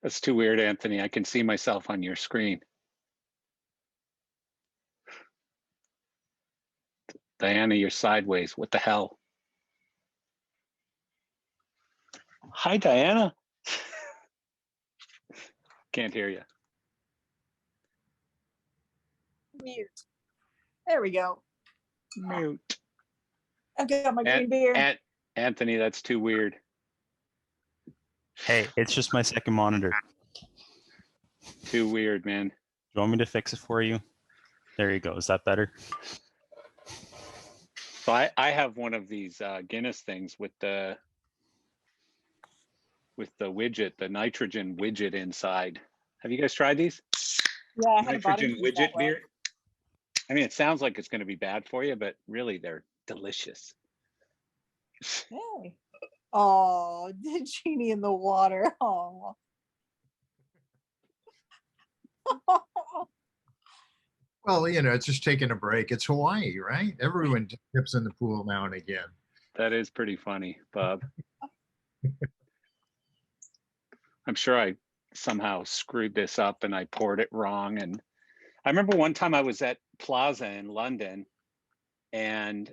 That's too weird, Anthony. I can see myself on your screen. Diana, you're sideways. What the hell? Hi, Diana. Can't hear you. Mute. There we go. Mute. I've got my green beer. Anthony, that's too weird. Hey, it's just my second monitor. Too weird, man. You want me to fix it for you? There you go. Is that better? So I have one of these Guinness things with the widget, the nitrogen widget inside. Have you guys tried these? Yeah, I had a Nitrogen widget beer. I mean, it sounds like it's going to be bad for you, but really they're delicious. Hey. Oh, the genie in the water. Oh. Well, you know, it's just taking a break. It's Hawaii, right? Everyone dips in the pool now and again. That is pretty funny, Bob. I'm sure I somehow screwed this up and I poured it wrong. And I remember one time I was at Plaza in London and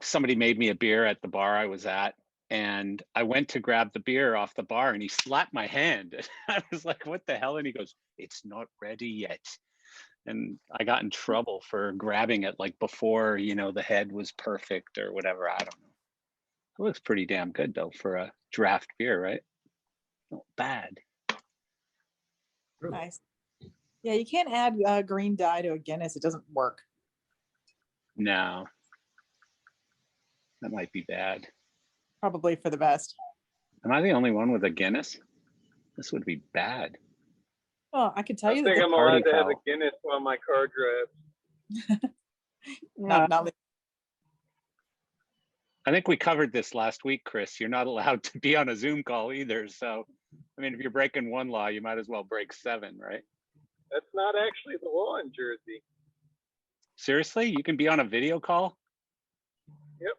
somebody made me a beer at the bar I was at. And I went to grab the beer off the bar and he slapped my hand. I was like, what the hell? And he goes, it's not ready yet. And I got in trouble for grabbing it like before, you know, the head was perfect or whatever. I don't know. It looks pretty damn good though for a draft beer, right? Not bad. Nice. Yeah, you can't add green dye to a Guinness. It doesn't work. No. That might be bad. Probably for the best. Am I the only one with a Guinness? This would be bad. Oh, I could tell you I think that. I'm allowed to have a Guinness while my car drives. Not I think we covered this last week, Chris. You're not allowed to be on a Zoom call either. So, I mean, if you're breaking one law, you might as well break 7, right? That's not actually the law in Jersey. Seriously? You can be on a video call? Yep.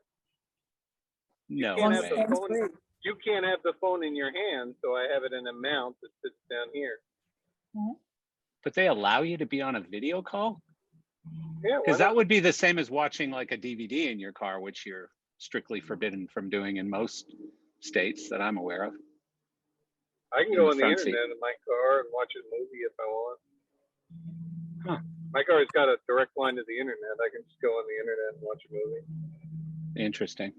No way. You can't have the phone in your hand, so I have it in a mount that sits down here. But they allow you to be on a video call? Yeah. Because that would be the same as watching like a DVD in your car, which you're strictly forbidden from doing in most states that I'm aware of. I can go on the internet in my car and watch a movie if I want. Huh. My car's got a direct line to the internet. I can just go on the internet and watch a movie. Interesting.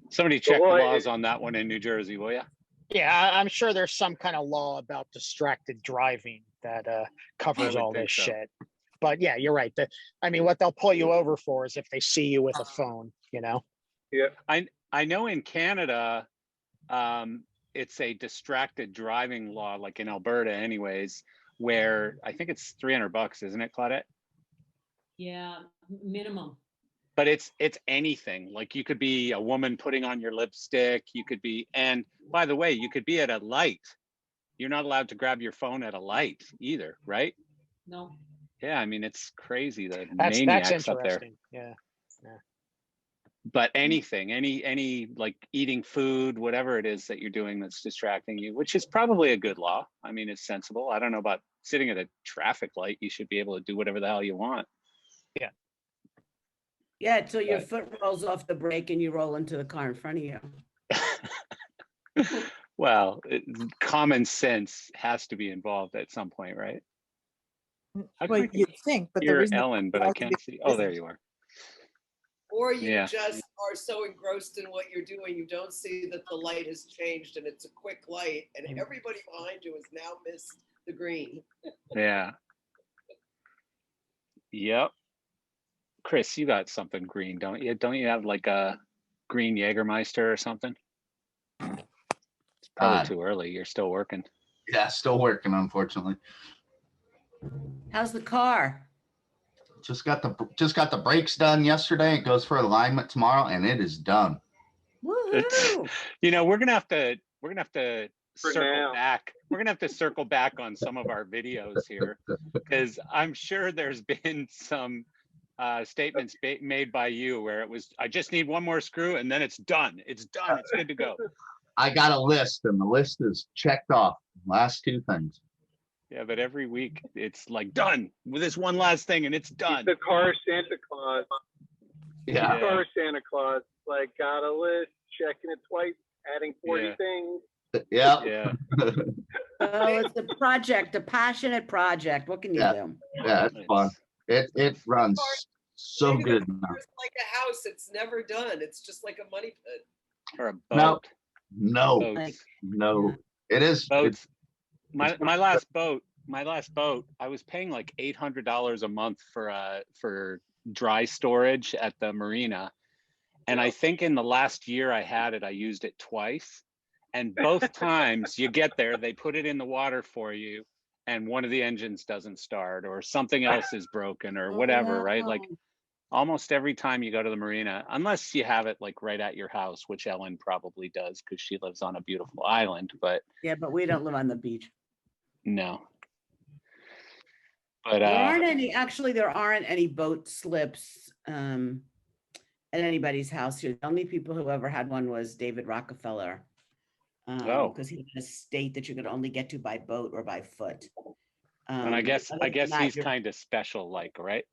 Somebody check the laws on that one in New Jersey, will ya? Yeah, I'm sure there's some kind of law about distracted driving that covers all this shit. But yeah, you're right. I mean, what they'll pull you over for is if they see you with a phone, you know? Yeah. I know in Canada, it's a distracted driving law, like in Alberta anyways, where I think it's $300, isn't it, Claudette? Yeah, minimum. But it's anything. Like you could be a woman putting on your lipstick. You could be, and by the way, you could be at a light. You're not allowed to grab your phone at a light either, right? No. Yeah, I mean, it's crazy. The That's maniacs up there. Yeah. But anything, any like eating food, whatever it is that you're doing that's distracting you, which is probably a good law. I mean, it's sensible. I don't know about sitting at a traffic light. You should be able to do whatever the hell you want. Yeah. Yeah, until your foot rolls off the brake and you roll into the car in front of you. Well, common sense has to be involved at some point, right? Well, you'd think, but the You're reason Ellen, but I can't see. Oh, there you are. Or you just are so engrossed in what you're doing, you don't see that the light has changed and it's a quick light, and everybody behind you has now missed the green. Yeah. Yep. Chris, you got something green, don't you? Don't you have like a green Jägermeister or something? It's probably too early. You're still working. Yeah, still working, unfortunately. How's the car? Just got the brakes done yesterday. It goes for alignment tomorrow, and it is done. Woohoo! You know, we're gonna have to circle now. back. We're gonna have to circle back on some of our videos here, because I'm sure there's been some statements made by you where it was, I just need one more screw and then it's done. It's done. It's good to go. I got a list and the list is checked off. Last two things. Yeah, but every week it's like done with this one last thing and it's He's done. the car Santa Claus. Yeah. The car Santa Claus. Like, got a list, checking it twice, adding 40 Yeah. things. Yeah. Yeah. Oh, it's a project, a passionate project. What can you Yeah. do? Yeah, it's fun. It runs so Maybe the good now. car is like a house, it's never done. It's just like a money pit. Or a No. boat. No, Boats. no. It is. Boats. It's My last boat, I was paying like $800 a month for dry storage at the marina. And I think in the last year I had it, I used it twice. And both times you get there, they put it in the water for you and one of the engines doesn't start or something else is broken or whatever, right? Like almost every time you go to the marina, unless you have it like right at your house, which Ellen probably does because she lives on a beautiful island, but Yeah, but we don't live on the beach. no. But There aren't any, actually, there aren't any boat slips at anybody's house here. The only people who ever had one was David Rockefeller. Oh. Because he had a state that you could only get to by boat or by foot. and I guess other than that, he's you're- kind of special, like, right?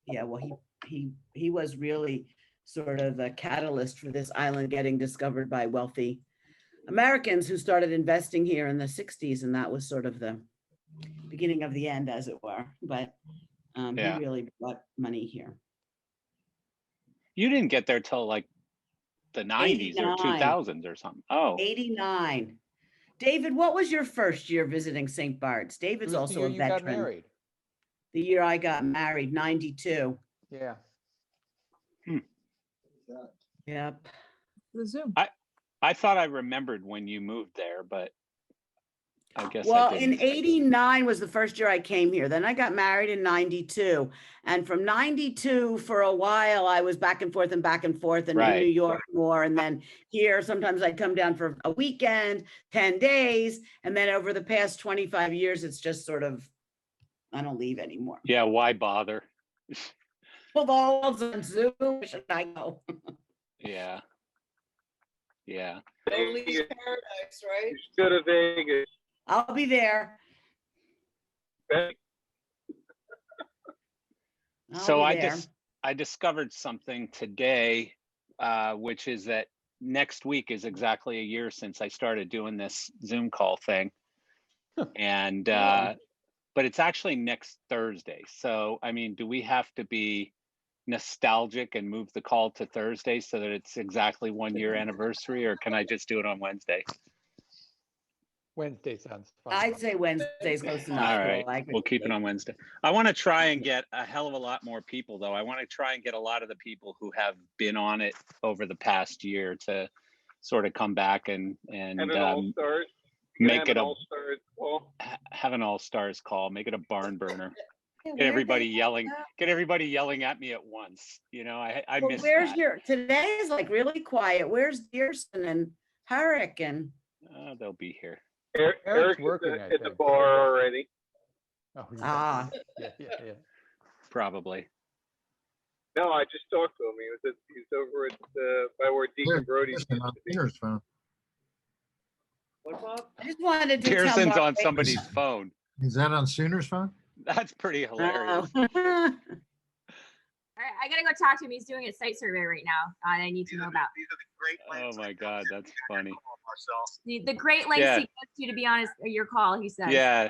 Yeah, well, he was really sort of a catalyst for this island getting discovered by wealthy Americans who started investing here in the 60s, and that was sort of the beginning of the end, as it were. But Yeah. he really brought money here. You didn't get there till like the 90s or 89. 2000s or something. Oh, 89. David, what was your first year visiting St. Bart's? David's also a You got veteran. married. The year I got married, 92. Yeah. Yep. The Zoom. I thought I remembered when you moved there, but I guess Well, I in didn't. 89 was the first year I came here. Then I got married in 92. And from 92 for a while, I was back and forth and in Right. New York more. And then here, sometimes I'd come down for a weekend, 10 days. And then over the past 25 years, it's just sort of, I don't leave anymore. Yeah, why bother? Well, the whole on Zoom, where should I go? Yeah. Yeah. Lonely's paradise, right? You should go to Vegas. I'll be there. I'll So be I there. I discovered something today, which is that next week is exactly a year since I started doing this Zoom call thing. And but it's actually next Thursday. So I mean, do we have to be nostalgic and move the call to Thursday so that it's exactly 1 year anniversary, or can I just do it on Wednesday? Wednesday sounds fine. I'd say Wednesday's close enough. All Paul. right, I agree we'll with keep you. it on Wednesday. I want to try and get a hell of a lot more people, though. I want to try and get a lot of the people who have been on it over the past year to sort of come back and Have an all-stars. make it a all-stars call. have an all-stars call, make it a barn burner. Hey, Get where everybody they- yelling, get everybody yelling at me at once. You know, I Well, miss where's that. your, today is like really quiet. Where's Dearson and Herrick and, They'll be here. Eric's working, at I the think. bar already. Oh, yeah. Ah. Yeah. Probably. No, I just talked to him. He's over at by where Deacon Brody's. Listen, on Peter's phone. What, Bob? I just wanted to tell Pearson's Mark on Baker- somebody's phone. Is that on Sooner's phone? That's pretty hilarious. Oh. All right, I gotta go talk to him. He's doing a site survey right now. I need to know about Oh my God, that's funny. the great lengths Yeah. he goes to be on your call. He says. Yeah,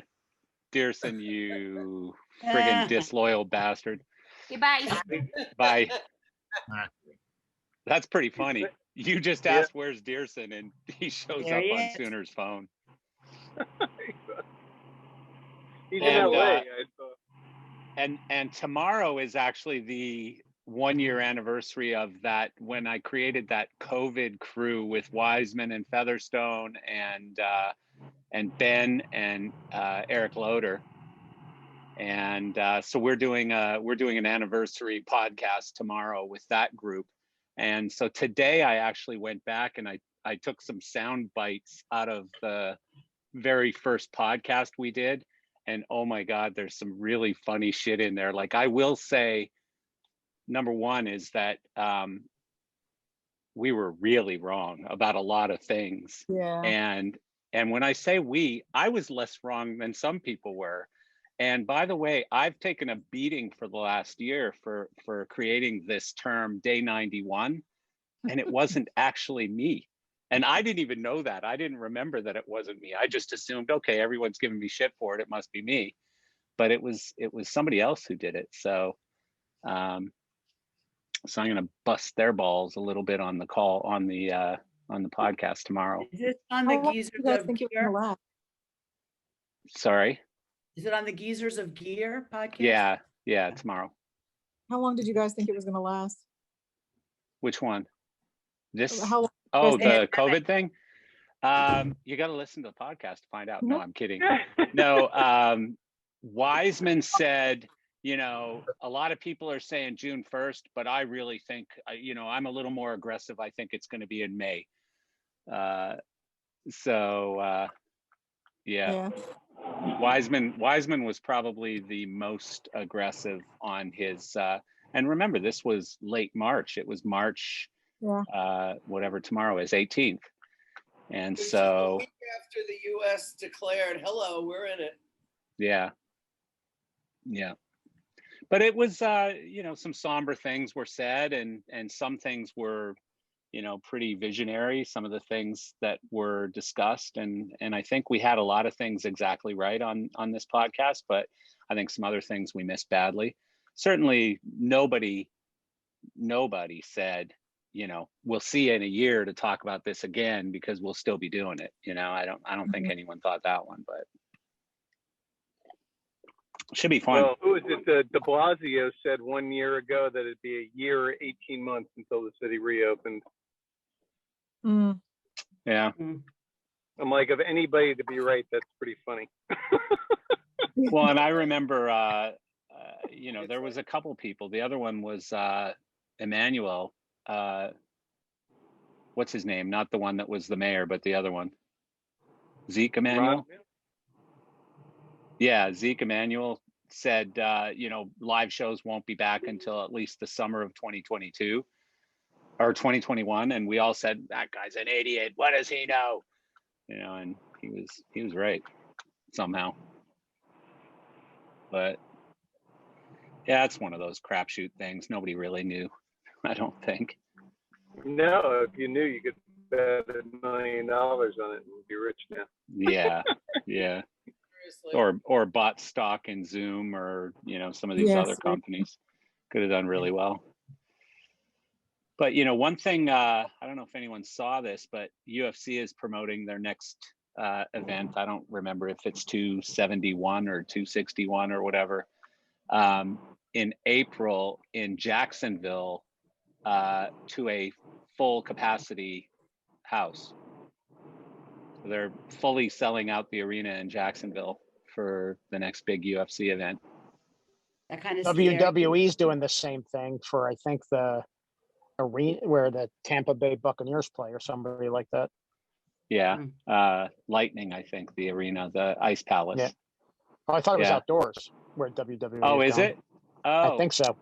Dearson, you Yeah. friggin' disloyal bastard. Goodbye. Bye. Alright. That's pretty funny. You just Yeah. asked where's Dearson and he shows There up he on is. Sooner's phone. He's in And, LA. uh, I saw. And tomorrow is actually the 1 year anniversary of that, when I created that COVID crew with Wiseman and Featherstone and Ben and Eric Loader. And so we're doing an anniversary podcast tomorrow with that group. And so today I actually went back and I took some sound bites out of the very first podcast we did. And oh my God, there's some really funny shit in there. Like I will say number one is that we were really wrong about a lot of things. Yeah. And when I say we, I was less wrong than some people were. And by the way, I've taken a beating for the last year for creating this term day 91, and it wasn't actually me. And I didn't even know that. I didn't remember that it wasn't me. I just assumed, okay, everyone's giving me shit for it. It must be me. But it was somebody else who did it. So so I'm going to bust their balls a little bit on the call on the podcast tomorrow. Is it on How the long do Geezers you guys of think it was gonna Gear? last? Sorry. Is it on the Geezers of Gear podcast? Yeah, tomorrow. How long did you guys think it was gonna last? Which one? This? How long? Oh, Because the COVID thing? You got to listen to the podcast to find out. No, I'm kidding. Mm-hmm. No, Wiseman said, you know, a lot of people are saying June 1st, but I really think, you know, I'm a little more aggressive. I think it's going to be in May. Yeah. Wiseman was probably the most aggressive on his, and remember, this was late March. It was March, whatever tomorrow is, 18th. And Which is so, a week after the U.S. declared, "Hello, we're in it." yeah. But it was, you know, some somber things were said, and some things were, you know, pretty visionary. Some of the things that were discussed, and I think we had a lot of things exactly right on this podcast, but I think some other things we missed badly. Certainly, nobody said, you know, we'll see you in a year to talk about this again because we'll still be doing it. You know, I don't think anyone thought that one, but it should be fun. Well, who is it? De Blasio said 1 year ago that it'd be a year, 18 months until the city reopened. Mm. Yeah. I'm like, of anybody to be right, that's pretty funny. Well, and I remember, you know, there was a couple people. The other one was Emmanuel. What's his name? Not the one that was the mayor, but the other one. Zeke Emmanuel. Yeah, Zeke Emmanuel said, you know, live shows won't be back until at least the summer of 2022 or 2021, and we all said that guy's an idiot. What does he know? You know, and he was right somehow. But yeah, it's one of those crapshoot things. Nobody really knew, I don't think. No, if you knew, you could bet $1 million on it and be rich now. Yeah. Seriously. Or bought stock in Zoom or, you know, some of these other companies could have done really well. But, you know, one thing, I don't know if anyone saw this, but UFC is promoting their next event. I don't remember if it's 271 or 261 or whatever, in April in Jacksonville, to a full capacity house. They're fully selling out the arena in Jacksonville for the next big UFC event. That kind of WWE's doing the same thing for, I think, the arena where the Tampa Bay Buccaneers play or somebody like that. Yeah. Lightning, I think, the arena, the Ice Palace. Yeah. Oh, I thought it was outdoors where WWE. Oh, is it? Oh, I think so.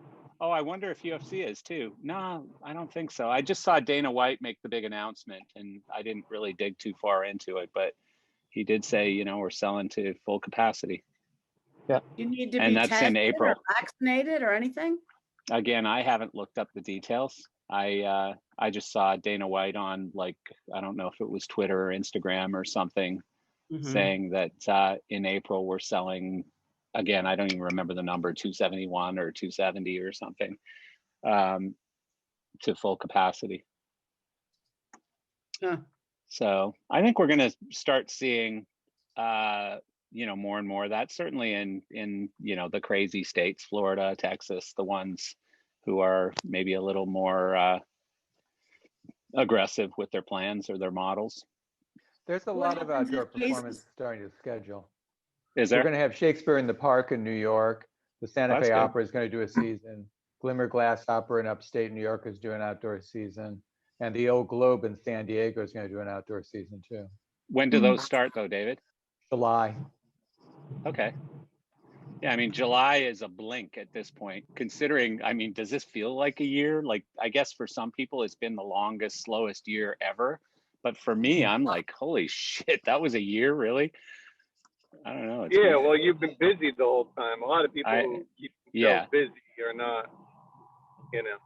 Oh, I wonder if UFC is too. No, I don't think so. I just saw Dana White make the big announcement, and I didn't really dig too far into it, but he did say, you know, we're selling to full capacity. Yeah. You need to And be that's in tested April. or vaccinated or anything? Again, I haven't looked up the details. I just saw Dana White on, like, I don't know if it was Twitter or Instagram or something, saying that in April we're selling, again, I don't even remember the number, 271 or 270 or something, to full capacity. Huh. So I think we're going to start seeing, you know, more and more of that, certainly in, you know, the crazy states, Florida, Texas, the ones who are maybe a little more aggressive with their plans or their models. There's a What lot of happens if outdoor cases- performance starting to schedule. Is there? We're going to have Shakespeare in the Park in New York. The Santa That's Fe good. Opera is going to do a season. Glimmer Glass Opera in upstate New York is doing an outdoor season. And the Old Globe in San Diego is going to do an outdoor season too. When do those start though, David? July. Okay. Yeah, I mean, July is a blink at this point, considering, I mean, does this feel like a year? Like, I guess for some people, it's been the longest, slowest year ever. But for me, I'm like, holy shit, that was a year, really? I don't know. It's Yeah, weird. well, you've been busy the whole time. A lot of people who keep themselves busy are not, you know.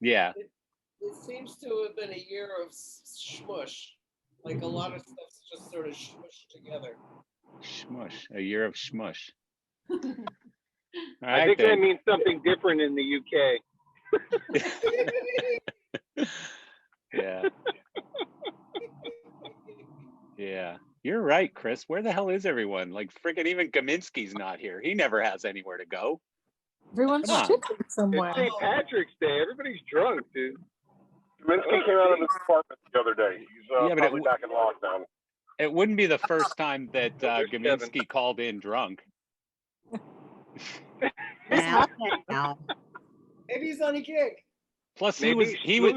Yeah. It seems to have been a year of smush. Like a lot of stuff's just sort of smushed together. Shmush, a year of shmush. I think that means something different in the UK. Yeah. Yeah. You're right, Chris. Where the hell is everyone? Like, freaking even Kaminsky's not here. He never has anywhere to go. Everyone's Come on. chicken somewhere. It's St. Patrick's Day. Everybody's drunk, dude. Kaminsky came out of his apartment the other day. He's Yeah, but probably back in lockdown. It wouldn't be the first time that Kaminsky called in drunk. Now. Maybe he's on a gig. Plus, Maybe he was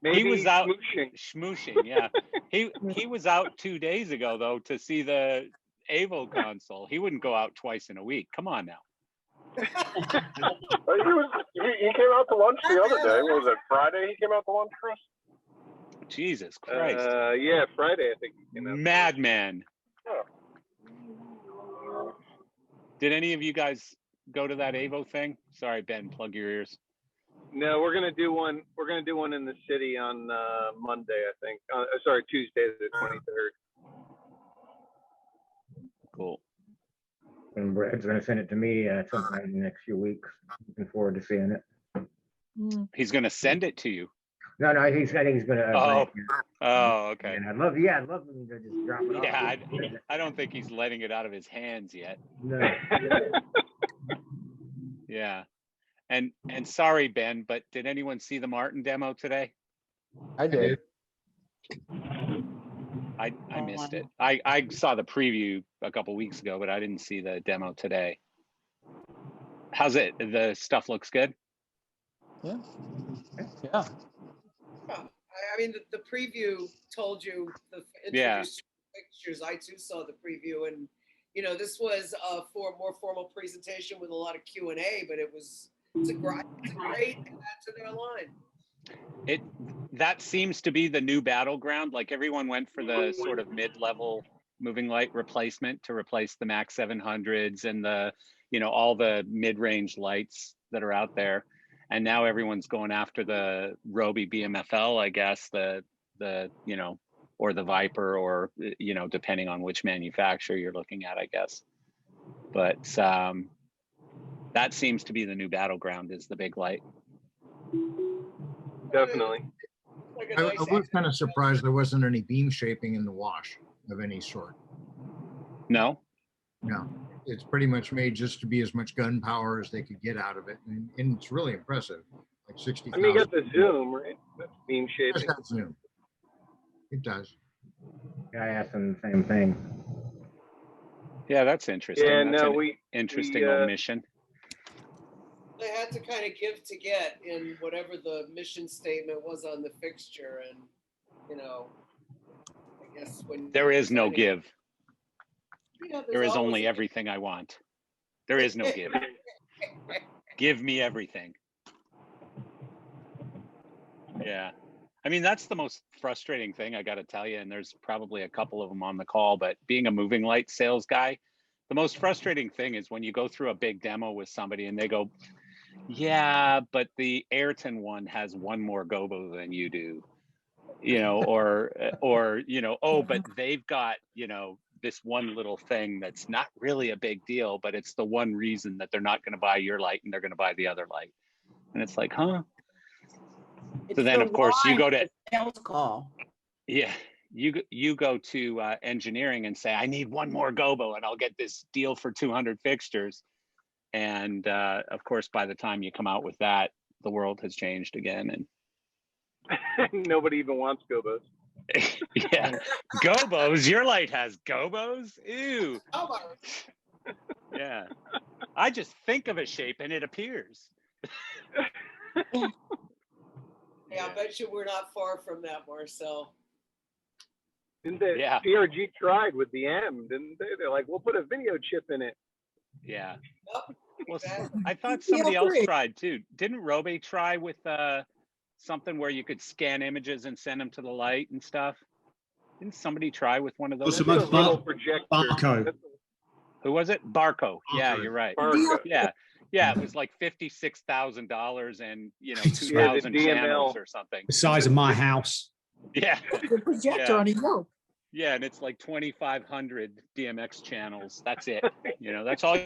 Maybe out smooshing. Yeah, he was out 2 days ago though to see the AVO console. He wouldn't go out twice in a week. Come on now. He came out to lunch the other day. What was it, Friday? He came out to lunch, Chris? Jesus Christ. Yeah, Friday I think. He came out. Madman. Yeah. Did any of you guys go to that AVO thing? Sorry, Ben, plug your ears. No, we're gonna do one. We're gonna do one in the city on Monday, I think. Sorry, Tuesday the 23rd. Cool. And Brad's going to send it to me sometime in the next few weeks. Looking forward to seeing it. He's going to send it to you. No, I think he's going to. Oh, okay. And I'd love him to just drop it off. Yeah, I don't think he's letting it out of his hands yet. No. Yeah. And sorry, Ben, but did anyone see the Martin demo today? I did. I missed it. I saw the preview a couple weeks ago, but I didn't see the demo today. How's it? The stuff looks good? Yeah. I mean, the preview told you the introduced pictures. I too saw the preview, and you know, this was a more formal presentation with a lot of Q&A, but it's a great add to their line. That seems to be the new battleground. Like everyone went for the sort of mid-level moving light replacement to replace the Max 700s and the, you know, all the mid-range lights that are out there. And now everyone's going after the Robi BMFL, I guess, the you know, or the Viper, or, you know, depending on which manufacturer you're looking at, I guess. But that seems to be the new battleground, is the big light. Definitely. I was kind of surprised there wasn't any beam shaping in the wash of any sort. No? No. It's pretty much made just to be as much gun power as they could get out of it. And it's really impressive. Like 60,000. I mean, you got the zoom, right? That's beam shaping. It does zoom. It does. I asked him the same thing. Yeah, that's interesting. Yeah, That's no, an we interesting omission. They had to kind of give to get in whatever the mission statement was on the fixture, and you know, I guess when There is no give. Yeah, There there's is only always- everything I want. There is no give. Give me everything. Yeah. I mean, that's the most frustrating thing, I got to tell you. And there's probably a couple of them on the call, but being a moving light sales guy, the most frustrating thing is when you go through a big demo with somebody and they go, yeah, but the Ayrton one has one more gobo than you do, you know, or, you know, oh, but they've got, you know, this one little thing that's not really a big deal, but it's the one reason that they're not going to buy your light and they're going to buy the other light. And it's like, huh? So then, of course, you go to sales call. Yeah, you go to engineering and say, I need one more gobo and I'll get this deal for 200 fixtures. And of course, by the time you come out with that, the world has changed again. And nobody even wants gobos. Yeah, gobos. Your light has gobos. Ew. Yeah, I just think of a shape and it appears. Yeah, I bet you we're not far from that, Marcel. Didn't they? Yeah. PRG tried with the M, didn't they? They're like, we'll put a video chip in it. Yeah. Yep, Well, exactly. I thought Feel somebody else free. tried too. Didn't Robe try with something where you could scan images and send them to the light and stuff? Didn't somebody try with one of those? That's a little projector. Barco. Who was it? Barco. Yeah, Barco. you're right. Barco. Yeah. Yeah, it was like $56,000 and Yeah, 2,000 the channels DML. or something. The size of my house. Yeah. The projector Yeah. on a yoke. Yeah, and it's like 2,500 DMX channels. That's it. That's all.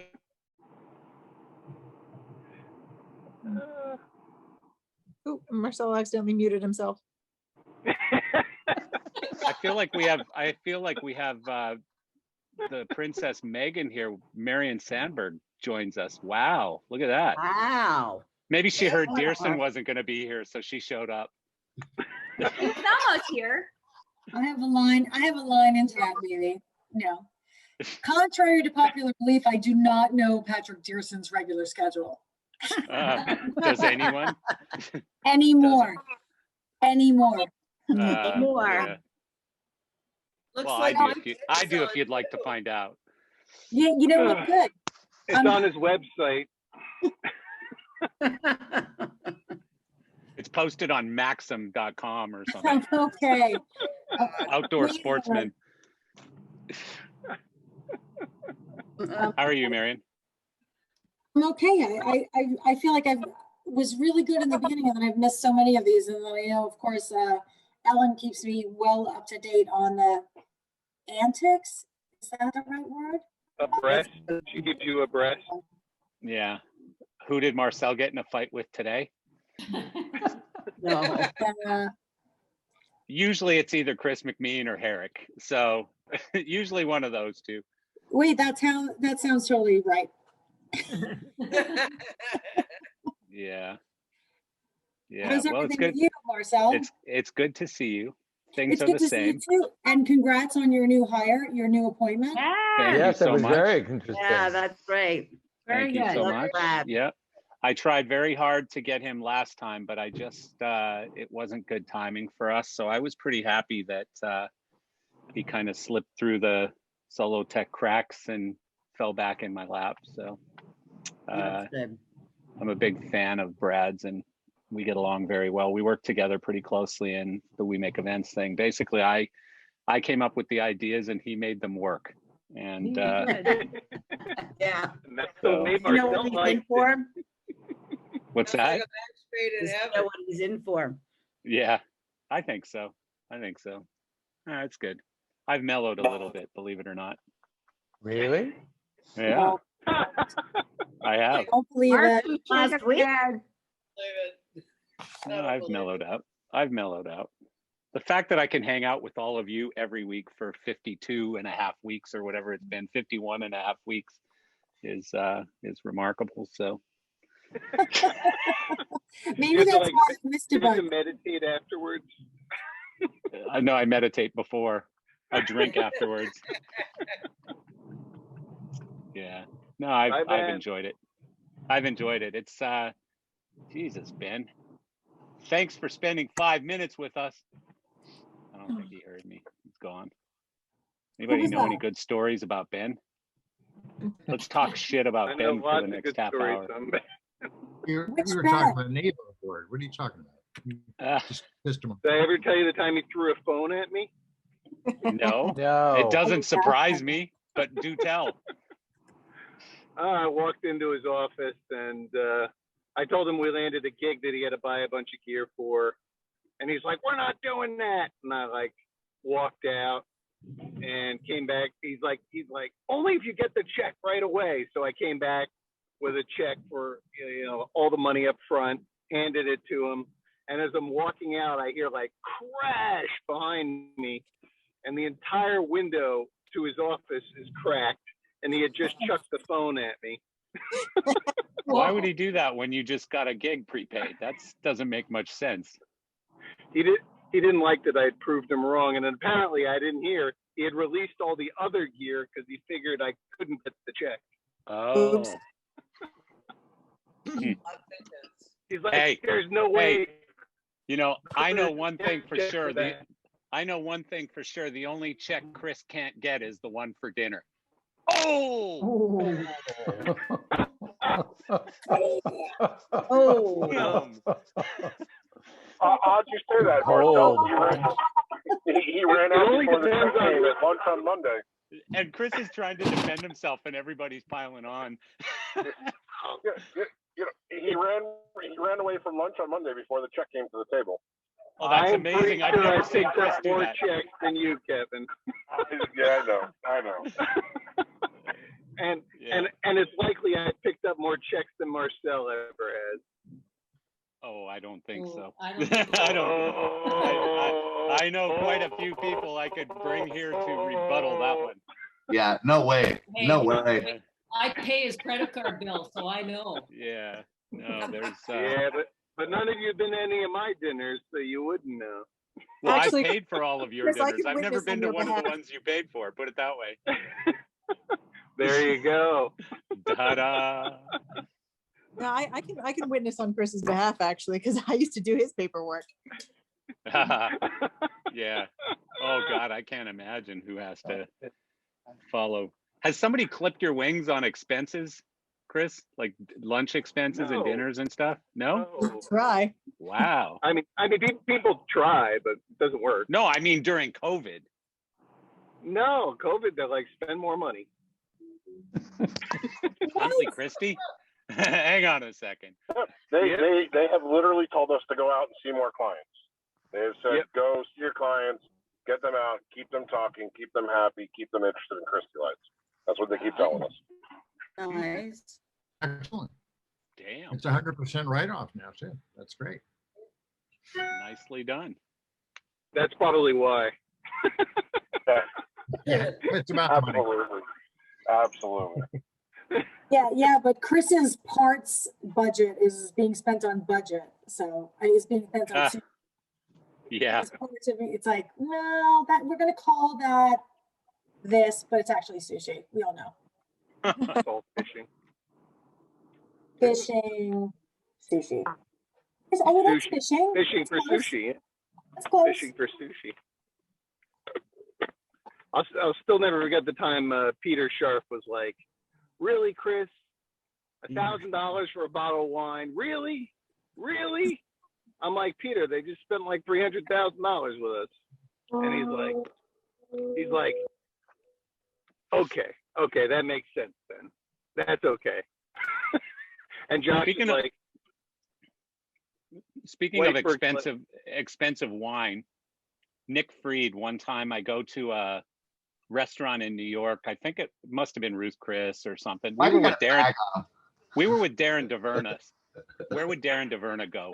Ooh, Marcelo accidentally muted himself. I feel like we have the Princess Megan here. Marion Sandberg joins us. Wow, look at that. Wow. Maybe she heard Yeah. Dearson wasn't going to be here, so she showed up. He's almost here. I have a line into that, maybe. No. Contrary to popular belief, I do not know Patrick Dearson's regular schedule. Does anyone? Anymore. More. Yeah. Looks Well, like I do if you'd like to find out. Yeah, you know what? Good. It's on his website. It's posted on Maxim.com or something. Okay. Outdoor Wait, sportsman. How are you, Marion? I'm okay. I feel like I was really good in the beginning, and then I've missed so many of these. And then I know, of course, Ellen keeps me well up to date on the antics. Is that the right word? Abreast. She gives you abreast. Yeah. Who did Marcel get in a fight with today? No. Usually it's either Chris McMean or Herrick. So usually one of those two. Wait, that sounds totally right. Yeah. Yeah. How's Well, it's everything good. with you, Marcel? It's good to see you. Things It's are good the to see you same. too. And congrats on your new hire, your new appointment. Thank you Yes, it so was much. very interesting. Yeah, that's great. Very Thank you good. so Love much. Brad. Yeah. I tried very hard to get him last time, but I just it wasn't good timing for us. So I was pretty happy that he kind of slipped through the Solo Tech cracks and fell back in my lap. So That's good. I'm a big fan of Brad's and we get along very well. We work together pretty closely in the We Make Events thing. Basically, I came up with the ideas and he made them work. And Yeah. And that's So- what made You know what Marcel he's like in for? what's Sounds like that? a match made in Does he know heaven. what he's in for? Yeah, I think so. It's good. I've mellowed a little bit, believe it or not. Really? Yeah, I have. Don't believe it. Last week? Believe it. I don't I've believe mellowed out. I've mellowed out. The fact that I can hang out with all of you every week for 52 and a half weeks or whatever it's been, 51 and a half weeks is remarkable. So Maybe You have to, that's like, why I missed a You have to bunch. meditate afterwards. I know I meditate before. I drink afterwards. Yeah. No, Bye, I've Ben. enjoyed it. I've enjoyed it. It's Jesus, Ben. Thanks for spending 5 minutes with us. I don't think he heard me. He's gone. Anybody was know any that? good stories about Ben? Let's talk shit I about know Ben for lots the of next good half stories hour. on that. We Which were bed? talking about neighbor board. What are you talking about? You Uh, just pissed him off. Did I ever tell you the time he threw a phone at me? no, No. it doesn't surprise me, but do tell. I walked into his office and I told him we landed a gig that he had to buy a bunch of gear for. And he's like, we're not doing that. And I like walked out and came back. He's like, only if you get the check right away. So I came back with a check for, all the money up front, handed it to him. And as I'm walking out, I hear like crash behind me and the entire window to his office is cracked. And he had just chucked the phone at me. Why would he do that when you just got a gig prepaid? That doesn't make much sense. He didn't like that I had proved him wrong. And apparently I didn't hear he had released all the other gear because he figured I couldn't get the check. Oh. He's like, Hey, there's no way. I know one thing for sure. I know one thing for sure. The only check Chris can't get is the one for dinner. Oh! Oh. Damn. How'd you say that, Cold. Marcel? He ran It out only before the depends check on- came at lunch on Monday. And Chris is trying to defend himself, and everybody's piling on. You know, he ran away from lunch on Monday before the check came to the table. Oh, that's I'm pretty amazing. I've sure never I seen picked Chris up do more that. checks than you, Kevin. Yeah, I know. And Yeah. and it's likely I picked up more checks than Marcel ever has. Oh, I don't think Oh, so. I don't think so. I don't. I know quite a few people I could bring here to rebuttal that one. Yeah, no way. Hey, No way. I pay his credit card bill, so I know. Yeah. No, there's. Yeah, but none of you have been to any of my dinners, so you wouldn't know. Well, Actually, I paid for all of your Chris, I dinners. can I've never witness been on to your one of the behalf. ones you paid for. Put it that way. There you go. Ta-da! No, I can witness on Chris's behalf actually, because I used to do his paperwork. Yeah. Oh God, I can't imagine who has to follow. Has somebody clipped your wings on expenses, Chris? Like lunch expenses and No. dinners and stuff? No? No. Try. Wow. I mean, people try, but it doesn't work. No, I mean during COVID. No, COVID, they're like, spend more money. Huntley Christie? Hang on a second. They have literally told us to go out and see more clients. They have said, Yep. go see your clients, get them out, keep them talking, keep them happy, keep them interested in Christie Lights. That's what they keep telling us. Nice. Excellent. Damn. It's 100% write-off now too. That's great. Nicely done. That's probably why. Yeah, it's about the money. Absolutely. Yeah, but Chris's parts budget is being spent on budget, so it's being spent on. Ah, sushi. Yeah. His parts are it's like, no, that we're gonna call that this, but it's actually sushi. We all know. It's all fishing. Fishing, sushi. Oh, that's Sushi. fishing. Fishing That's for close. sushi. That's close. Fishing for sushi. I'll still never forget the time Peter Sharp was like, "Really, Chris? $1,000 for a bottle of wine? Really? Really?" I'm like, "Peter, they just spent like $300,000 with us." And he's like, okay, that makes sense then. That's okay. And Josh Speaking is of- like, Speaking Wait of for it, expensive wine, Nick Fried, one time I go to a restaurant in New York. I think it must have been Ruth Chris or something. Why We do were you with gotta Darren. brag on him? We were with Darren DeVerna. Where would Darren DeVerna go?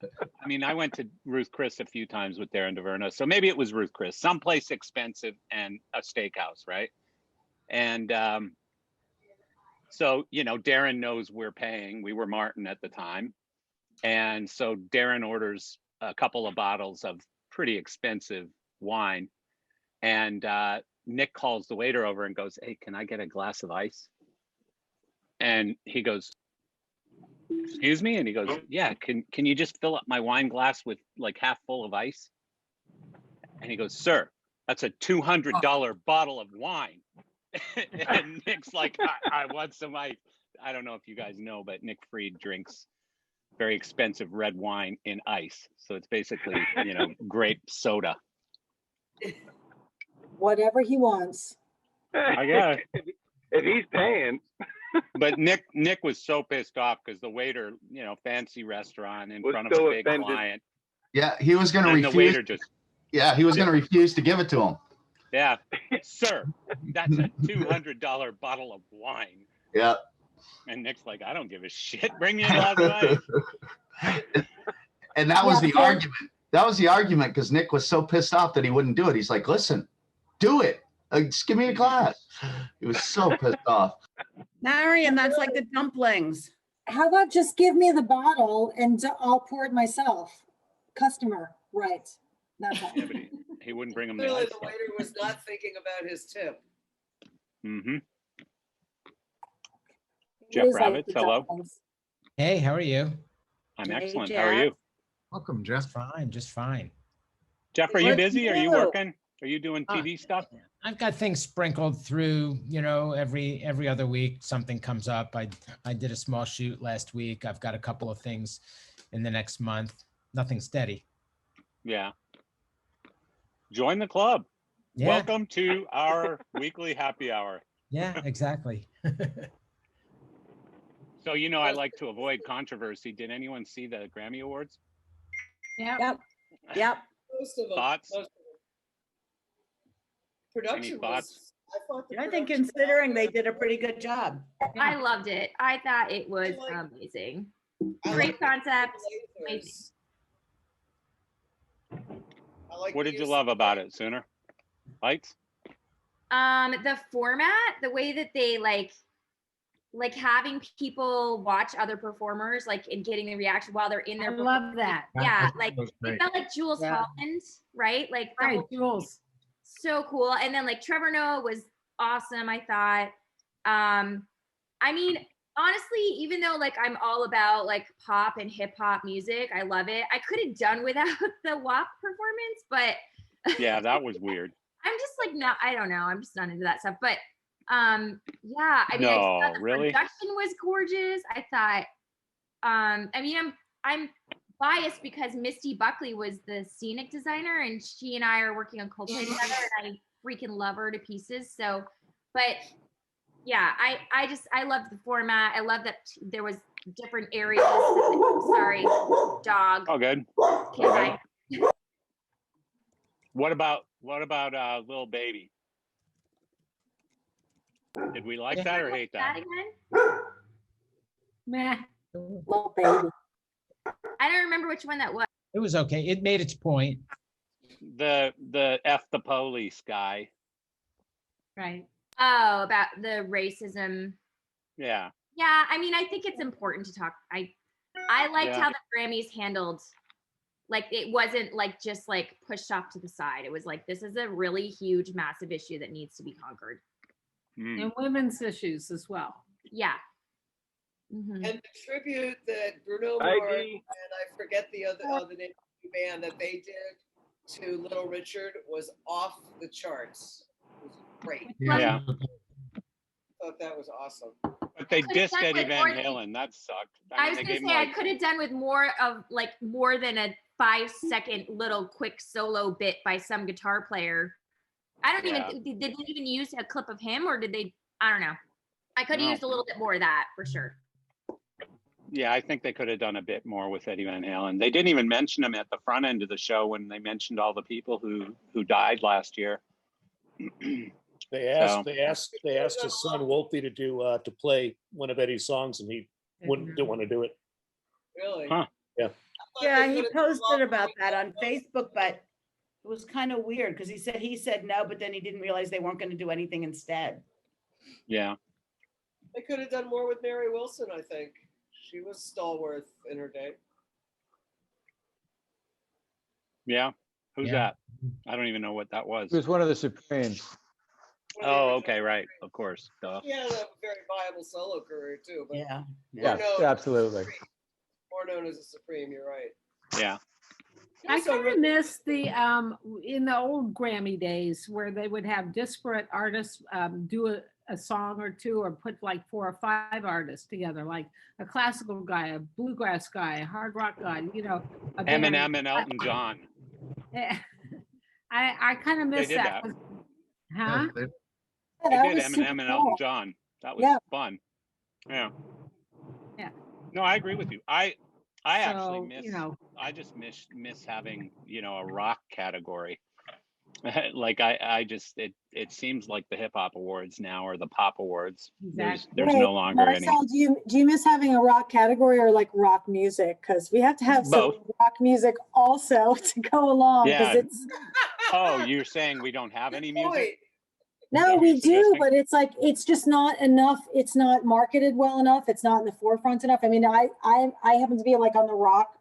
I mean, I went to Ruth Chris a few times with Darren DeVerna, so maybe it was Ruth Chris, someplace expensive and a steakhouse, right? And so, you know, Darren knows we're paying. We were Martin at the time. And so Darren orders a couple of bottles of pretty expensive wine. And Nick calls the waiter over and goes, "Hey, can I get a glass of ice?" And he goes, "Excuse me?" And he goes, "Yeah, can you just fill up my wine glass with like half full of ice?" And he goes, "Sir, that's a $200 bottle of wine." And Nick's like, I want some ice. I don't know if you guys know, but Nick Fried drinks very expensive red wine in ice. So it's basically, you know, grape soda. Whatever he wants. I got it. If he's paying. But Nick was so pissed off because the waiter, you know, fancy restaurant in Was front of so a big offended. client. Yeah, he was going to And the refuse. waiter just, Yeah, he was going to refuse to give it to him. yeah, "Sir, that's a $200 bottle of wine." Yeah. And Nick's like, "I don't give a shit. Bring me a glass of ice." And that was Yeah, the so- argument. That was the argument because Nick was so pissed off that he wouldn't do it. He's like, "Listen, do it. Just give me a glass." He was so pissed off. Marion, that's like the dumplings. How about just give me the bottle and I'll pour it myself? Customer, right? That's all. Yeah, but he wouldn't bring him the Clearly, ice. the waiter was not thinking about his tip. Mm-hmm. It Jeff is like Rabbits, the hello. dumplings. Hey, how are you? I'm Hey, excellent. How are you? Oh, Welcome, Jeff. Fine, just fine. Jeff, are you What's busy? Are you new? working? Are you doing TV stuff? I've got things sprinkled through, every other week, something comes up. I did a small shoot last week. I've got a couple of things in the next month. Nothing steady. Yeah. Join the club. Yeah. Welcome to our weekly happy hour. Yeah, exactly. So, I like to avoid controversy. Did anyone see the Grammy Awards? Yep. Most of them. Thoughts? Most of them. Production Any thoughts? was. I thought the I think production- considering they did a pretty good job. I loved it. I thought it was amazing. Great concept. Amazing. What did you love about it, Sooner? Lights? The format, the way that they like having people watch other performers, and getting the reaction while they're in I their. love that. Yeah, That was it great. felt like Jules Yeah. Holland, right? Like the Right, whole- Jules. so cool. And then Trevor Noah was awesome, I thought. I mean, honestly, even though I'm all about pop and hip hop music, I love it. I could have done without the WAP performance, but Yeah, that was weird. I'm just not, I don't know. I'm just not into that stuff. But yeah, I mean, I No, thought the really? production was gorgeous. I thought, I mean, I'm biased because Misty Buckley was the scenic designer, and she and I are working on Coldplay together, and I freaking love her to pieces. So, but yeah, I loved the format. I love that there was different areas. Sorry, dog. Oh, good. Okay. What about Lil Baby? Did we like that or hate that? again? Meh. Little baby. I don't remember which one that was. It was okay. It made its point. The F the police guy. Right. Oh, about the racism. Yeah. Yeah, I mean, I think it's important to talk. I liked Yeah. how the Grammys handled, it wasn't just pushed off to the side. It was this is a really huge, massive issue that needs to be conquered. And women's issues as well. Yeah. Mhm. And the tribute that Bruno I Mars agree. and I forget the other name of the band that they did to Little Richard was off the charts. It was great. Yeah. I thought that was awesome. But they could've dissed done Eddie with Van more than- Halen. That sucked. I was they gonna gave him, say I could have done with more of more than a 5-second little quick solo bit by some guitar player. I don't Yeah. even did they even use a clip of him, or did they? I don't know. I could have No. used a little bit more of that for sure. Yeah, I think they could have done a bit more with Eddie Van Halen. They didn't even mention him at the front end of the show when they mentioned all the people who died last year. They asked his son Wolfie to play one of Eddie's songs, and he didn't want to do it. Really? Huh. Yeah. Yeah, he posted about that on Facebook, but it was kind of weird because he said no, but then he didn't realize they weren't going to do anything instead. Yeah. They could have done more with Mary Wilson, I think. She was stalwart in her day. Yeah. Who's Yeah. that? I don't even know what that was. He was one of the Supremes. Oh, okay, right. Of course. Duh. He had a very viable solo career too, but Yeah. Yes, known- absolutely. more known as a Supreme, you're right. Yeah. I Also, kind of miss the in the old Grammy days where they would have disparate artists do a song or two, or put 4 or 5 artists together, like a classical guy, a bluegrass guy, a hard rock guy, a band. Eminem and Elton John. I kind of They miss did that. that. Huh? They that did was Eminem super and cool. Elton John. That was Yeah. fun. Yeah. Yeah. No, I agree with you. I actually So, miss I just miss having, a rock category. It seems like the hip hop awards now are the pop awards. There's Wait, no longer any. Marcel, do you miss having a rock category or rock music? Because we have to have some Both. rock music also to go along. Yeah. It's Oh, you're saying we don't have any music? no, what we you're do, suggesting? but it's just not enough. It's not marketed well enough. It's not in the forefront enough. I mean, I happen to be on the rock,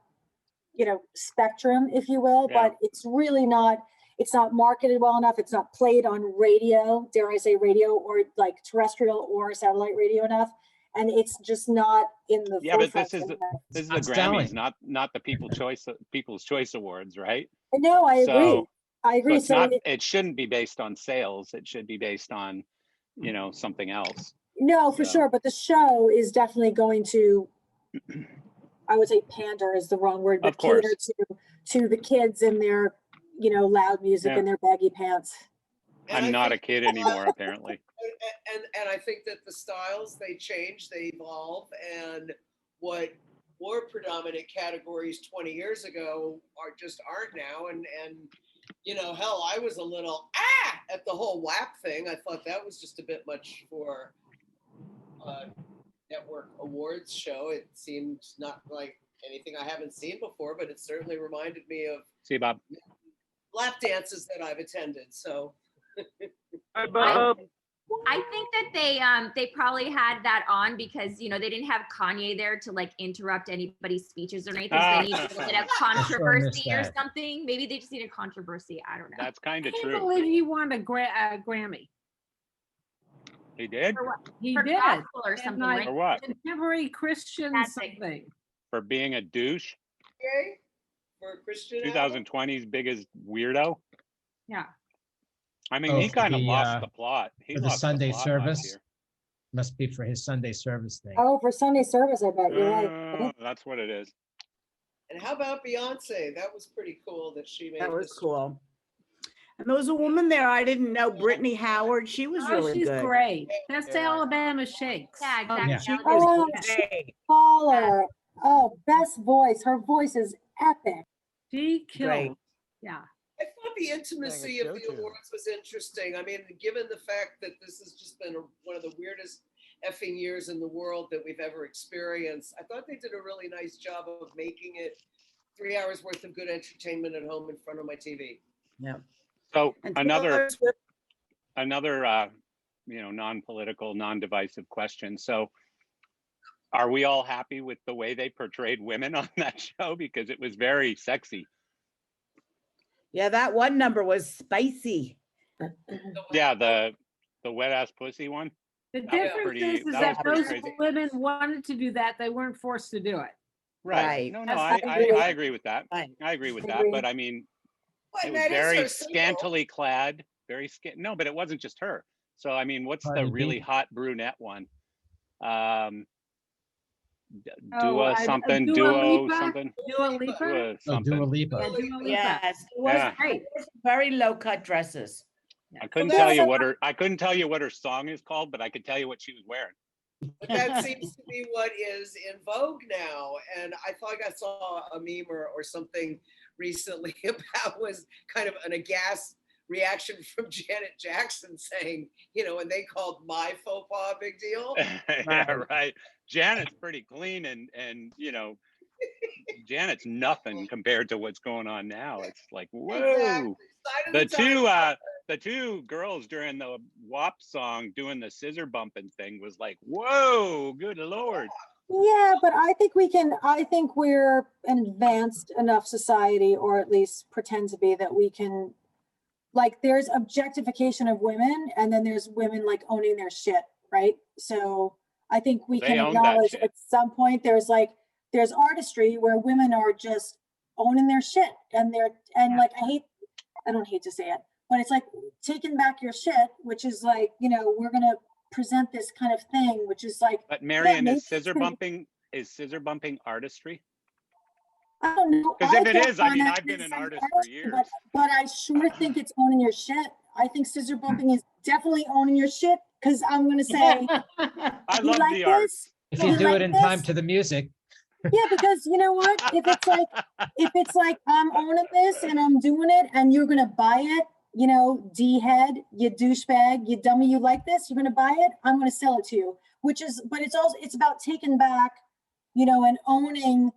spectrum, if you will, Yeah. but it's really not. It's not marketed well enough. It's not played on radio, dare I say radio, or terrestrial or satellite radio enough. And it's just not in the Yeah, but forefront this is the enough. this is the Not selling. Grammys, not the People's Choice Awards, right? No, I agree. So, I agree. it's So not, it shouldn't be based on sales. It should be based on, you know, something else. no, for So- sure. But the show is definitely going to, I would say pander is the wrong word, but Of course. cater to the kids and their, you know, loud music Yeah. and their baggy pants. I'm not a kid anymore, apparently. And I think that the styles, they change, they evolve, and what were predominant categories 20 years ago aren't now. And you know, hell, I was a little at the whole WAP thing. I thought that was just a bit much for a network awards show. It seemed not like anything I haven't seen before, but it certainly reminded me of See you, Bob. lap dances that I've attended. So Hi, Bob. I think that they probably had that on because, you know, they didn't have Kanye there to like interrupt anybody's speeches or anything. So they needed a bit of controversy or that. something. Maybe they just needed controversy. I don't know. That's kind I of can't true. believe he won a Grammy. He did? For what? He For did. gospel or And, something, like, right? For what? Contemporary Christian That's it. something. For being a douche? okay, for a Christian album? 2020's biggest weirdo? Yeah. I mean, Oh, he for kind of the, lost the plot. He For the lost Sunday plot last service. year. Must be for his Sunday service thing. Oh, for Sunday service, I bet you're right. That's what it is. And how about Beyonce? That was pretty cool that she made That was this. cool. And there was a woman there I didn't know, Brittany Howard. She was Oh, really she's good. great. That's the Alabama Shakes. Yeah, exactly. Yeah. She Oh, was great. Caller. Oh, best voice. Her voice is epic. She killed. Great. Yeah. I thought the intimacy of the awards was interesting. I mean, given the fact that this has just been one of the weirdest effing years in the world that we've ever experienced, I thought they did a really nice job of making it 3 hours worth of good entertainment at home in front of my TV. Yeah. So And another, Taylor you know, non-political, non-divisive question. So are we all happy with the way they portrayed women on that show? Because it was very sexy. Yeah, that one number was spicy. Yeah, the wet ass pussy one. The That was difference pretty- is that that was pretty those crazy. women wanted to do that. They weren't forced to do it. Right. No, That's I the- agree with that. I agree with that. Agree. But I mean, Well, it was that is very her symbol. scantily clad, very no, but it wasn't just her. So I mean, what's Cardi the B. really hot brunette one? Oh, Dua something, Dua duo Lipa? something. Dua Lipa? Dua Oh, something. Dua Lipa. Yeah, Dua Lipa. Yes, it was Yeah. great. Very low cut dresses. I couldn't Well, tell you that's what her I couldn't tell you what her song is called, but I could tell you what she was wearing. But that seems to be what is in vogue now. And I thought I saw a meme or something recently about was kind of an aghast reaction from Janet Jackson saying, you know, and they called my faux pas a big deal. Yeah, right. Janet's pretty clean and you know, Janet's nothing compared to what's going on now. It's like, whoa. Exactly. Sign of The two girls during the WAP song doing the scissor bumping thing was like, whoa, good Lord. Yeah, but I think we're an advanced enough society, or at least pretend to be, that we can, like, there's objectification of women and then there's women like owning their shit, right? So I think we They can own that acknowledge shit. at some point there's artistry where women are just owning their shit and like, I don't hate to say it, but it's like taking back your shit, which is like, you know, we're gonna present this kind of thing, which is like, But Marion, maybe is scissor bumping artistry? I don't know. Because if it can't is, I find mean, that I've been an as artist art, for years. But I sure think it's owning your shit. I think scissor bumping is definitely owning your shit, because I'm gonna say, I you love like the this? arts. If you You do like it in this? time to the music. Yeah, because you know what? If it's like I'm owning this and I'm doing it and you're gonna buy it, you know, D-head, you douchebag, you dummy, you like this, you're gonna buy it, I'm gonna sell it to you. But it's about taking back, you know, and owning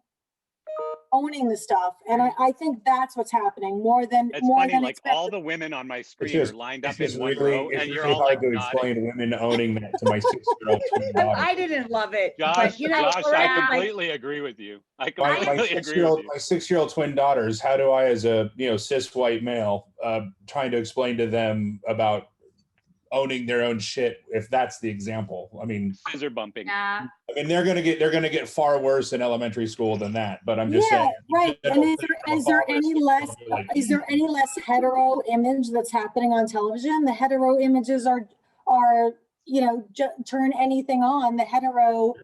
the stuff. And I think that's what's happening more than It's funny, like expected. all the women on my screen just- are lined it's up in just one really- row, it's and you're really all like hard to nodding. explain women owning that to my 6-year-old twin daughter. I didn't love it. Josh, but, you know, Josh, we're I at, like, completely agree with you. I My completely agree with 6-year-old you. my 6-year-old twin daughters, how do I, as a cis white male, trying to explain to them about owning their own shit, if that's the example. I mean, scissor bumping. Yeah. I mean, they're gonna get far worse in elementary school than that. But I'm just Yeah, saying. right. And is there any less hetero image that's happening on television? The hetero images are turn anything on. The hetero,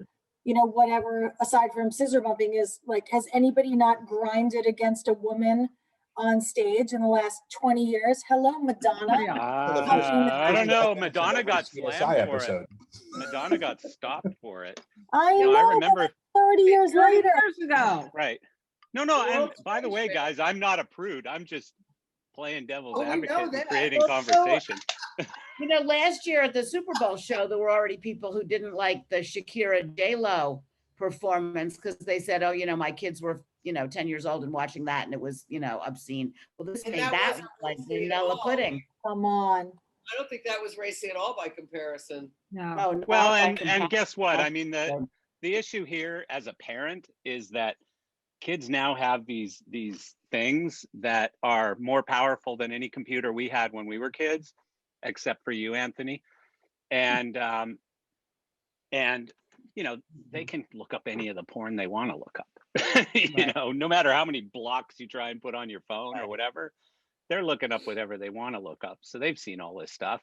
whatever, aside from scissor bumping, is like, has anybody not grinded against a woman on stage in the last 20 years? Hello, Madonna. I don't know. Madonna got slammed for it. Madonna got stopped for it. I know. I remember 30 years later. Years ago. Right. No. And by the way, guys, I'm not a prude. I'm just playing devil's advocate and creating conversation. Last year at the Super Bowl show, there were already people who didn't like the Shakira J-Lo performance because they said, oh, my kids were 10 years old and watching that, and it was, obscene. Well, this made that like vanilla pudding. Come on. I don't think that was racy at all by comparison. No. Oh, no. Well, and guess what? I mean, the issue here as a parent is that kids now have these things that are more powerful than any computer we had when we were kids, except for you, Anthony. And they can look up any of the porn they want to look up. No matter how many blocks you try and put on your phone or whatever, they're looking up whatever they want to look up. So they've seen all this stuff.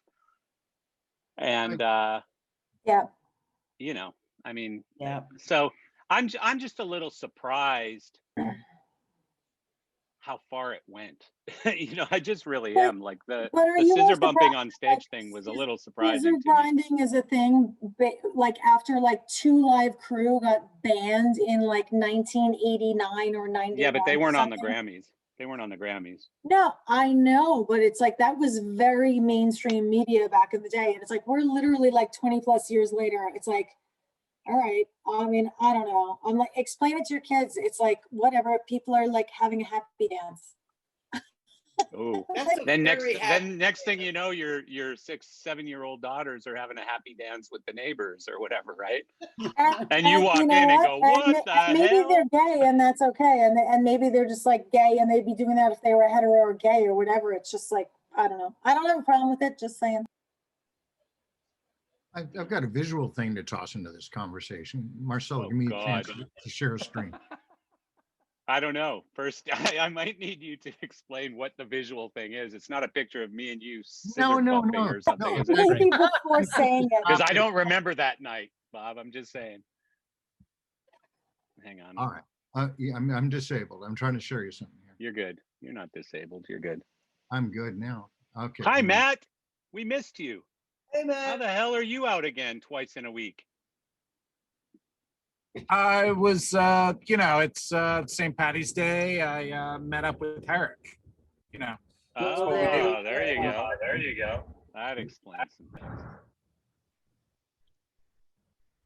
And so I'm just a little surprised how far it went. I just really am. Like the scissor bumping on stage thing was a little surprising. Scissor grinding is a thing, like after like 2 Live Crew got banned in like 1989 or 91. Yeah, but they weren't on the Grammys. They weren't on the Grammys. No, I know, but it's like that was very mainstream media back in the day. And it's like we're literally like 20 plus years later. It's like, all right. I mean, I don't know. I'm like, explain it to your kids. It's like whatever. People are like having a happy dance. Oh, then next thing you know, your 6-7-year-old daughters are having a happy dance with the neighbors or whatever, right? And you walk in and go, what the hell? Maybe they're gay and that's okay. And maybe they're just like gay and they'd be doing that if they were hetero or gay or whatever. It's just like, I don't know. I don't have a problem with it. Just saying. I've got a visual thing to toss into this conversation. Marcel, give me a chance to share a screen. I don't know. First, I might need you to explain what the visual thing is. It's not a picture of me and you scissor bumping or something, is it? Before saying it. Because I don't remember that night, Bob. I'm just saying. Hang on. All right. Yeah, I'm disabled. I'm trying to show you something here. You're good. You're not disabled. You're good. I'm good now. Okay. Hi, Matt. We missed you. Hey, Matt. How the hell are you out again twice in a week? I was, it's St. Patty's Day. I met up with Eric, Oh, there you go. There you go. That explains some things.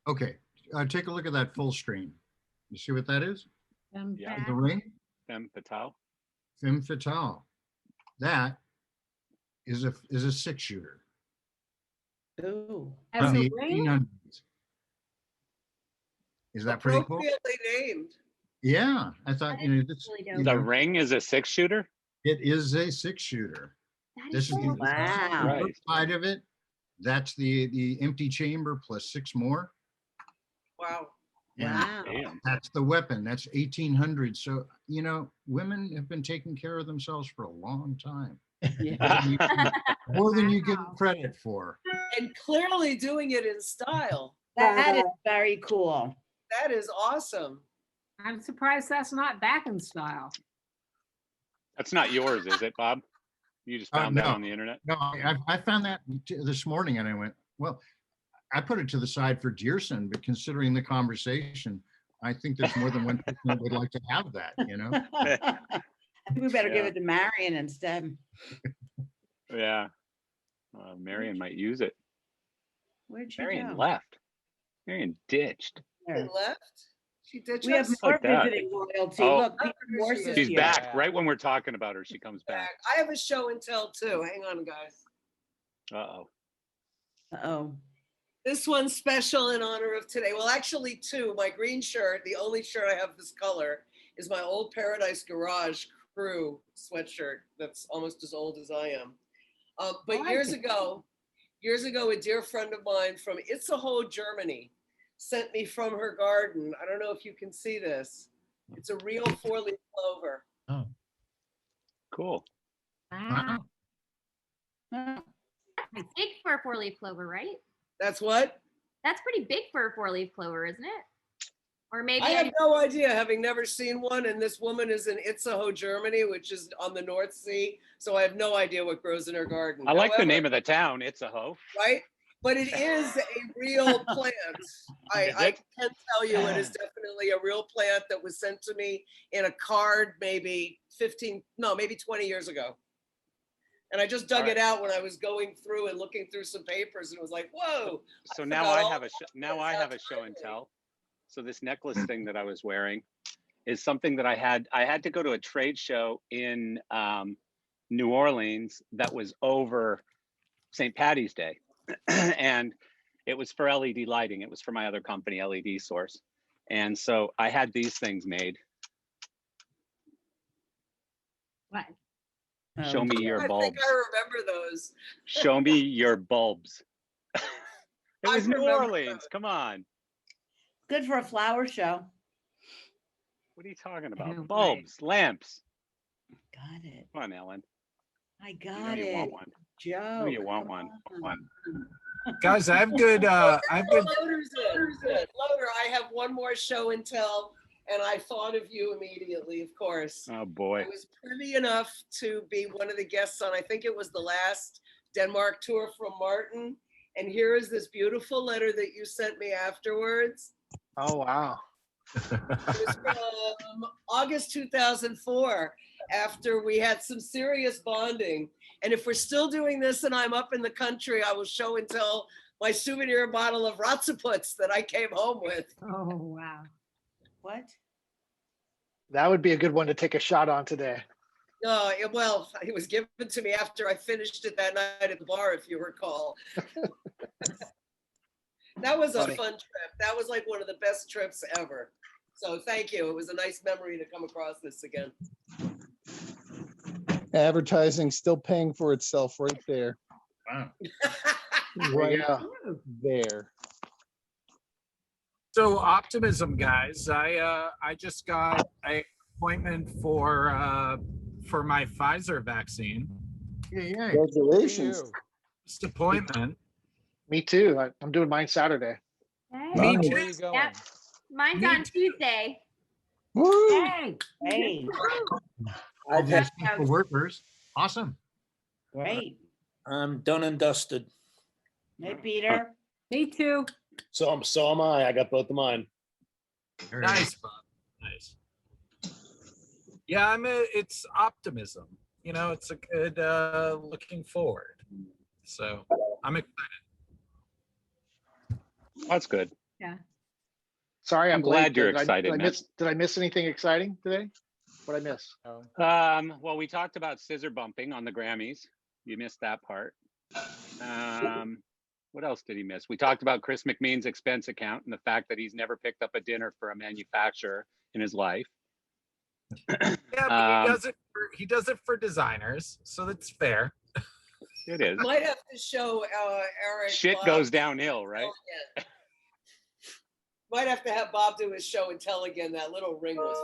Okay. Take a look at that full screen. You see what that is? Yeah. The ring? Femme fatale. Femme fatale. That is a 6-shooter. Ooh. From the 1800s. Is that pretty cool? Appropriately named. Yeah, I thought the ring is a 6-shooter. It is a 6-shooter. This is the side of it. That's the empty chamber plus 6 more. Wow. And that's the weapon. That's 1800. So women have been taking care of themselves for a long time. More than you give credit for. And clearly doing it in style. That is very cool. That is awesome. I'm surprised that's not back in style. That's not yours, is it, Bob? You just found that on the internet? No, I found that this morning and I went, well, I put it to the side for Dearson, but considering the conversation, I think there's more than one person that would like to have that, I think we better give it to Marion instead. Yeah. Marion might use it. Where'd she Marion go? left. Marion ditched. Marion left? She ditched We have us? more visiting royalty. Oh. Look, Peter Morse is She's here. back. Right when we're talking about her, she comes back. I have a show and tell too. Hang on, guys. Uh-oh. Uh-oh. This one's special in honor of today. Well, actually 2. My green shirt, the only shirt I have this color, is my old Paradise Garage crew sweatshirt that's almost as old as I am. But years ago, Years ago, a dear friend of mine from Itzehoe, Germany, sent me from her garden. I don't know if you can see this. It's a real 4-leaf clover. Oh, Cool. Wow. It's big for a 4-leaf clover, right? That's what? That's pretty big for a 4-leaf clover, isn't it? Or maybe I have no idea, having never seen one. And this woman is in Itzehoe, Germany, which is on the North Sea. So I have no idea what grows in her garden. I like the However, name of the town, Itzehoe. right? But it is a real plant. I can tell you it is definitely a real plant that was sent to me in a card maybe 20 years ago. And I just dug it out when I was going through and looking through some papers, and it was like, whoa. So now I have a show and tell. So this necklace thing that I was wearing is something that I had to go to a trade show in New Orleans that was over St. Patty's Day. And it was for LED lighting. It was for my other company, LED Source. And so I had these things made. What? Show me your I bulbs. think I remember those. Show me your bulbs. It I was New remember Orleans. Come on. Good for a flower show. What are you talking about? know, Bulbs, lamps. Got it. Come on, Ellen. I You got know you it. want one. Joe. No, you want one. Guys, I have good. I have good. Loader's it. Loader, I have one more show and tell, and I thought of you immediately, of course. Oh boy. I was privy enough to be one of the guests on, I think it was the last Denmark tour from Martin. And here is this beautiful letter that you sent me afterwards. Oh, wow. It was from August 2004, after we had some serious bonding. And if we're still doing this and I'm up in the country, I will show and tell my souvenir bottle of Ratzaputs that I came home with. Oh, wow. What? That would be a good one to take a shot on today. Well, it was given to me after I finished it that night at the bar, if you recall. That was a Funny. fun trip. That was like one of the best trips ever. So thank you. It was a nice memory to come across this again. Advertising still paying for itself right there. Wow. Right Yeah. there. So optimism, guys. I just got an appointment for my Pfizer vaccine. Yeah. Congratulations. Just appointment. Me too. I'm doing mine Saturday. Me Nice. too. Where are you going? Yep. Mine's on Tuesday. Woo! Hey, Hey, I've had, For workers. Awesome. great. I'm done and dusted. Hey, Peter. me too. So am I. I got both of mine. Very Nice, Bob. Nice. Yeah, it's optimism. You know, it's a good looking forward. So I'm excited. That's good. Yeah. Sorry, I'm glad late. you're Did I- excited, Did I man. miss anything exciting today? What I miss? Well, we talked about scissor bumping on the Grammys. You missed that part. What else did he miss? We talked about Chris McMean's expense account and the fact that he's never picked up a dinner for a manufacturer in his life. Yeah, but he does it for designers, so that's fair. It is. Might have to show Eric. Shit Bob- goes downhill, right? Might have to have Bob do his show and tell again. That little ring was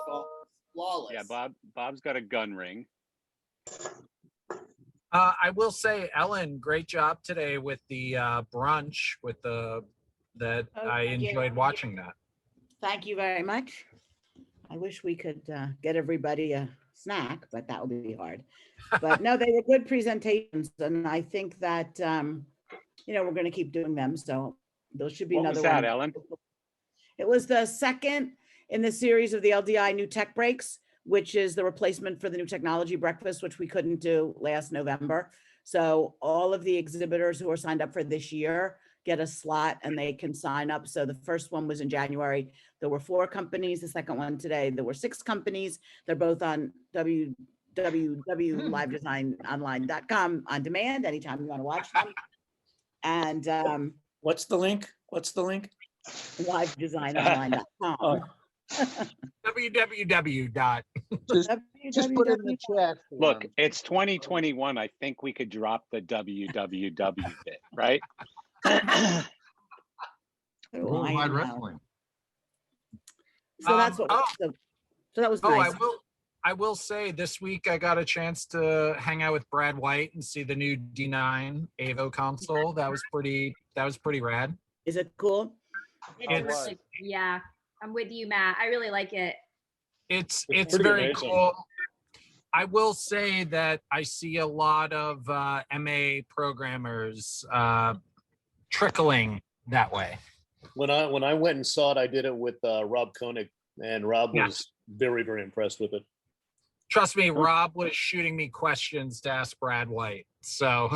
flawless. Yeah, Bob's got a gun ring. I will say, Ellen, great job today with the brunch with I thank you. enjoyed watching that. Thank you very much. I wish we could get everybody a snack, but that would be hard. But no, they were good presentations, and I think that we're going to keep doing them. So those should be What another was that, one. Ellen? It was the second in the series of the LDI New Tech Breaks, which is the replacement for the New Technology Breakfast, which we couldn't do last November. So all of the exhibitors who are signed up for this year get a slot and they can sign up. So the first one was in January. There were 4 companies. The second one today, there were 6 companies. They're both on www.livedesignonline.com on demand anytime you want to watch them. And What's the link? livedesignonline.com. Oh. www. Just put it in the chat. Look, it's 2021. I think we could drop the www bit, right? Worldwide Wrestling. So that's what. So that was nice. I will say this week I got a chance to hang out with Brad White and see the new D9 Evo console. That was pretty rad. Is it cool? It's really, yeah, I'm with you, Matt. I really like it. It's pretty very amazing. cool. I will say that I see a lot of MA programmers trickling that way. When I went and saw it, I did it with Rob Koenig, and Rob was very, very impressed with it. Trust me, Rob was shooting me questions to ask Brad White. So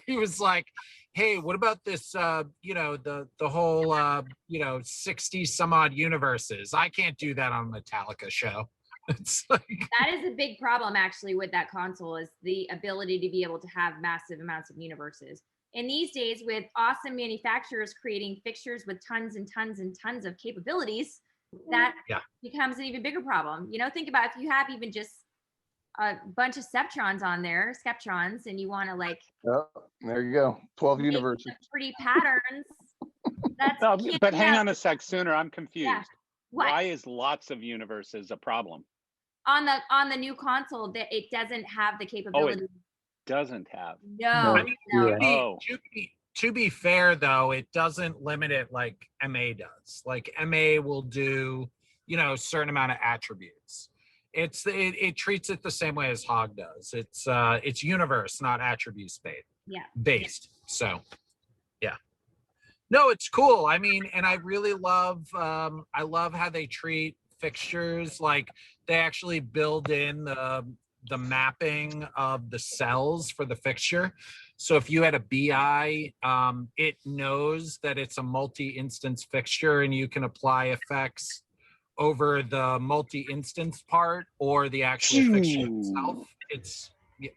he was like, hey, what about this, the whole, 60 some odd universes? I can't do that on a Metallica show. It's like, that is a big problem actually with that console, is the ability to be able to have massive amounts of universes. And these days, with awesome manufacturers creating fixtures with tons and tons and tons of capabilities, that becomes an even bigger problem. Think about if you have even just a bunch of Sceptrons on there, Skeptrons, and you want to Oh, there you go. 12 make universes. some pretty patterns. That's But hang on a sec, Sooner. I'm confused. Yeah. What? Why is lots of universes a problem? on the new console that it doesn't have the Oh, capability. it doesn't have. No, no. To be fair, though, it doesn't limit it like MA does. Like MA will do, a certain amount of attributes. It treats it the same way as Hog does. It's universe, not attributes based. So, yeah. No, it's cool. I mean, and I really love how they treat fixtures. Like they actually build in the mapping of the cells for the fixture. So if you had a BI, it knows that it's a multi-instance fixture and you can apply effects over the multi-instance part or the actual fixture itself.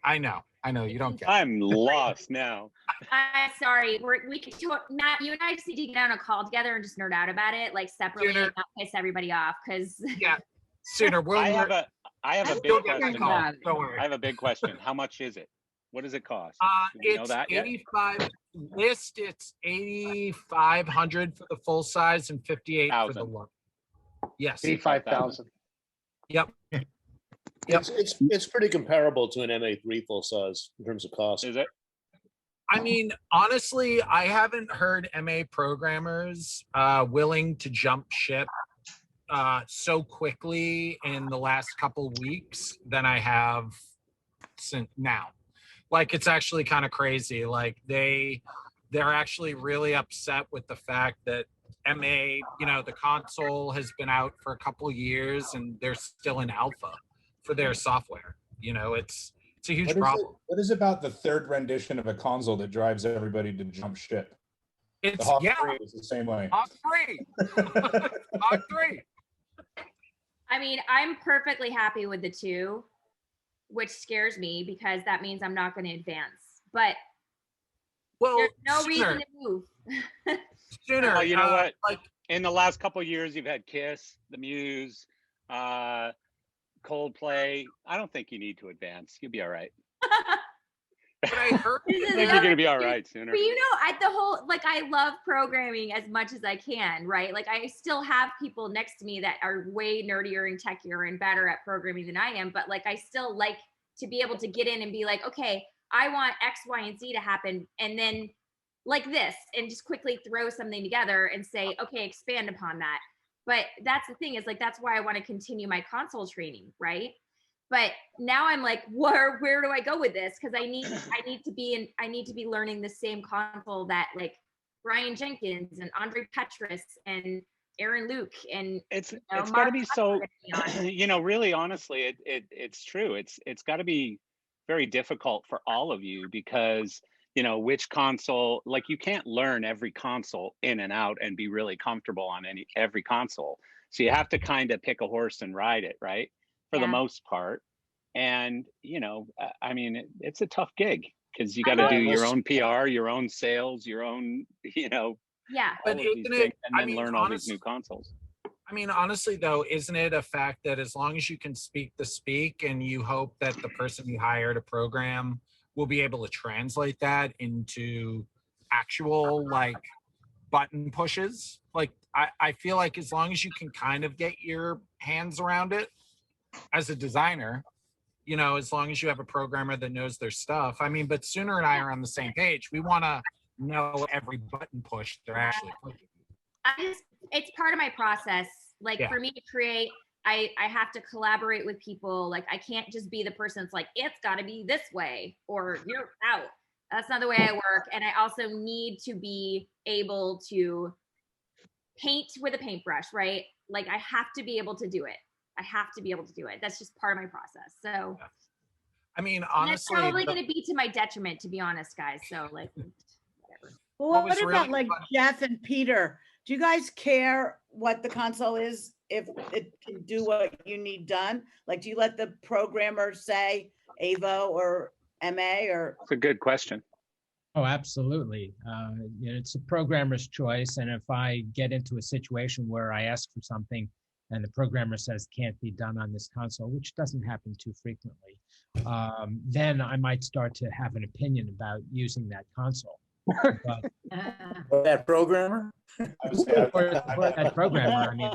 I know, you don't get it. I'm lost now. I'm sorry. We can Matt, you and I just need to get on a call together and just nerd out about it, like separately, and not piss everybody off. Because Sooner. I have a big question. Don't worry. I have a big question. How much is it? What does it cost? Do we know It's that yet? 85 list. It's 8,500 for the full size and 58 for the look. Yes, 85,000. Yep. It's pretty comparable to an MA3 full size in terms of cost. Is it? I mean, honestly, I haven't heard MA programmers willing to jump ship so quickly in the last couple weeks than I have since now. Like, it's actually kind of crazy. Like they're actually really upset with the fact that MA, the console has been out for a couple years and they're still in alpha for their software. It's a huge problem. What is about the third rendition of a console that drives everybody to jump ship? It's the Hawk 3 is the same way. Hawk 3. Hawk 3. I mean, I'm perfectly happy with the 2, which scares me because that means I'm not going to advance. But there's no reason to move. Sooner. Well, you know what? Like in the last couple of years, you've had Kiss, The Muse, Coldplay. I don't think you need to advance. You'll be all right. But I heard I think you're gonna be all right, Sooner. But I love programming as much as I can, right? Like I still have people next to me that are way nerdier and techier and better at programming than I am. But like I still like to be able to get in and be like, okay, I want X, Y, and Z to happen, and then like this, and just quickly throw something together and say, okay, expand upon that. But that's the thing, is like that's why I want to continue my console training, right? But now I'm like, where do I go with this? Because I need to be learning the same console that like Brian Jenkins and Andre Petrus and Aaron Luke and it's got to be so. Really, honestly, it's true. It's got to be very difficult for all of you because which console. Like you can't learn every console in and out and be really comfortable on every console. So you have to kind of pick a horse and ride it, right? For the most part. And, I mean, it's a tough gig because you got to do your own PR, your own sales, your own, yeah. all of these things, and then learn all these new consoles. I mean, honestly, though, isn't it a fact that as long as you can speak the speak and you hope that the person you hire to program will be able to translate that into actual like button pushes? Like, I feel like as long as you can kind of get your hands around it as a designer, you know, as long as you have a programmer that knows their stuff. I mean, but Sooner and I are on the same page. We want to know every button push they're actually pushing. It's part of my process. Like Yeah. for me to create, I have to collaborate with people. Like I can't just be the person that's like, it's got to be this way or you're out. That's not the way I work. And I also need to be able to paint with a paintbrush, right? Like I have to be able to do it. I have to be able to do it. That's just part of my process. So I mean, and honestly, it's probably going to be to my detriment, to be honest, guys. So like, whatever. Well, What what was about really like fun- Jeff and Peter? Do you guys care what the console is if it can do what you need done? Like, do you let the programmer say AVO or MA or? It's a good question. Oh, absolutely. You know, it's a programmer's choice. And if I get into a situation where I ask for something and the programmer says can't be done on this console, which doesn't happen too frequently, then I might start to have an opinion about using that console. But That programmer? for that programmer, I mean,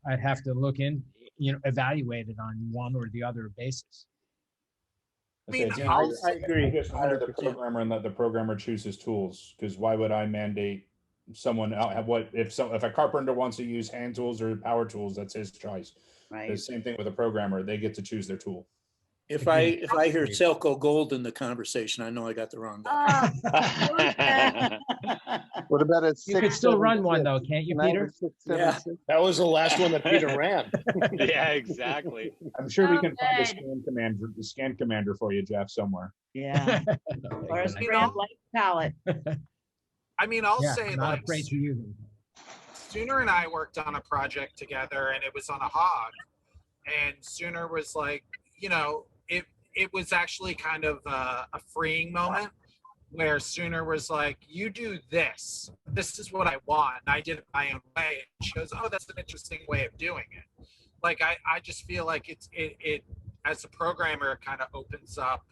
I'd have to look in, you know, evaluate it on one or the other basis. Okay, mean, Dan, I'll- I agree. Just hire the programmer and let the programmer choose his tools. Because why would I mandate someone out? If a carpenter wants to use hand tools or power tools, that's his choice. Right. The same thing with a programmer; they get to choose their tool. If I hear Selco Gold in the conversation, I know I got the wrong guy. What about a You could still run one though, can't you, Peter? Yeah, that was the last one that Peter ran. Yeah, exactly. I'm sure we Oh, can find good. the scan commander for you, Jeff, somewhere. Yeah. Or a screen blank palette. I mean, I'll Yeah, say I'm not like afraid to use them. Sooner and I worked on a project together and it was on a hog. And Sooner was like, you know, it was actually kind of a freeing moment where Sooner was like, you do this. This is what I want. And I did it my own way. And she goes, oh, that's an interesting way of doing it. Like, I just feel like it as a programmer, it kind of opens up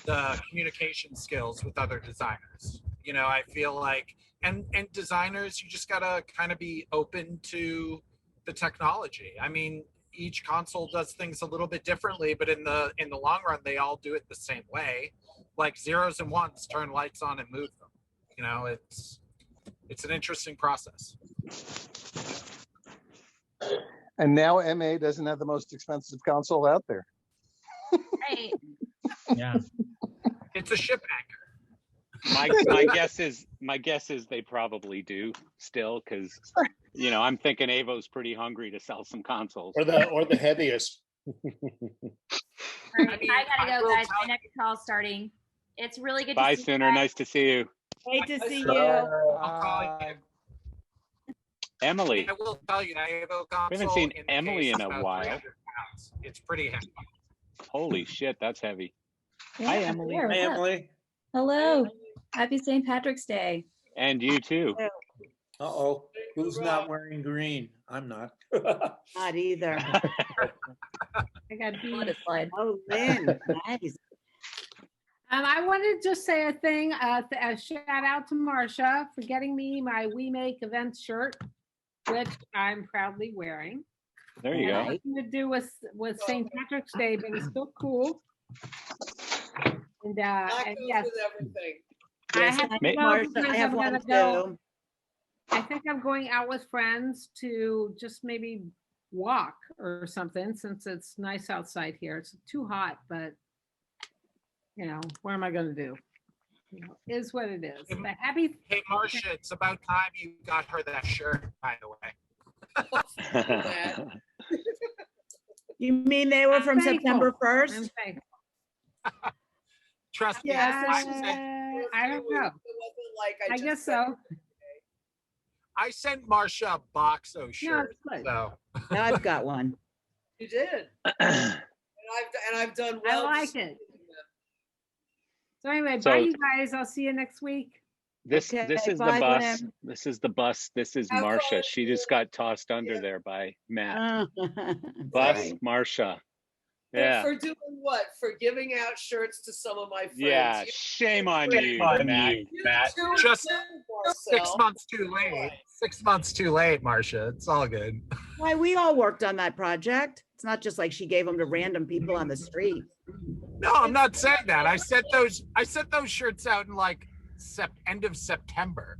the communication skills with other designers. You know, I feel like, and designers, you just gotta kind of be open to the technology. I mean, each console does things a little bit differently, but in the long run, they all do it the same way. Like zeros and ones, turn lights on and move them. You know, it's an interesting process. And now MA doesn't have the most expensive console out there. Right. Yeah. It's a ship anchor. My guess is they probably do still, because you know, I'm thinking Avo's pretty hungry to sell some consoles. Or the heaviest. All right, I gotta go, guys. My next call's starting. It's really good Bye, to see Sooner. you. Nice to see you. Great to see you. I'll call you. Emily. I will tell you, I have a console. We haven't seen in the Emily case in is a about while. 300 pounds. It's pretty heavy. Holy shit, that's heavy. Yeah, Hi, Emily. there, what's up? Hello. Happy St. Patrick's Day. And you too. Uh-oh, who's not wearing green? I'm not. Not either. I got What a slide. Oh, Lynn, nice. I wanted to just say a thing, a shout out to Marcia for getting me my We Make Events shirt, which I'm proudly wearing. There you And go. nothing to do with St. Patrick's Day, but it's still cool. And That goes yes, with everything. I Yes, have to May- go Marcia, because I have I'm one gonna go. too. I think I'm going out with friends to just maybe walk or something since it's nice outside here. It's too hot, but you know, what am I gonna do? You know, is what it is. But happy Hey, Marcia, it's about time you got her that shirt, by the way. You mean they were from thankful. September I'm 1st? thankful. Trust me. Yes. I sent, I don't know. It wasn't like I just guess said so. I sent Marcia a box of No, shirts. it's good. So Now I've got one. You did. And I've done well. I like it. So anyway, So- bye you guys. I'll see you next week. This Okay, this is the bye, bus. Glenn. This is the bus. This is Have Marcia. fun. She just got tossed under there by Matt. Bus Sorry. Marcia. And Yeah. for doing what? For giving out shirts to some of my friends. Yeah. You- Shame on Shame you, on Matt. you Matt. too, Just too, 6 Marcel. months too late. 6 months too late, Marcia. It's all good. Why, we all worked on that project. It's not just like she gave them to random people on the street. No, I'm not saying that. I sent those shirts out in like end of September.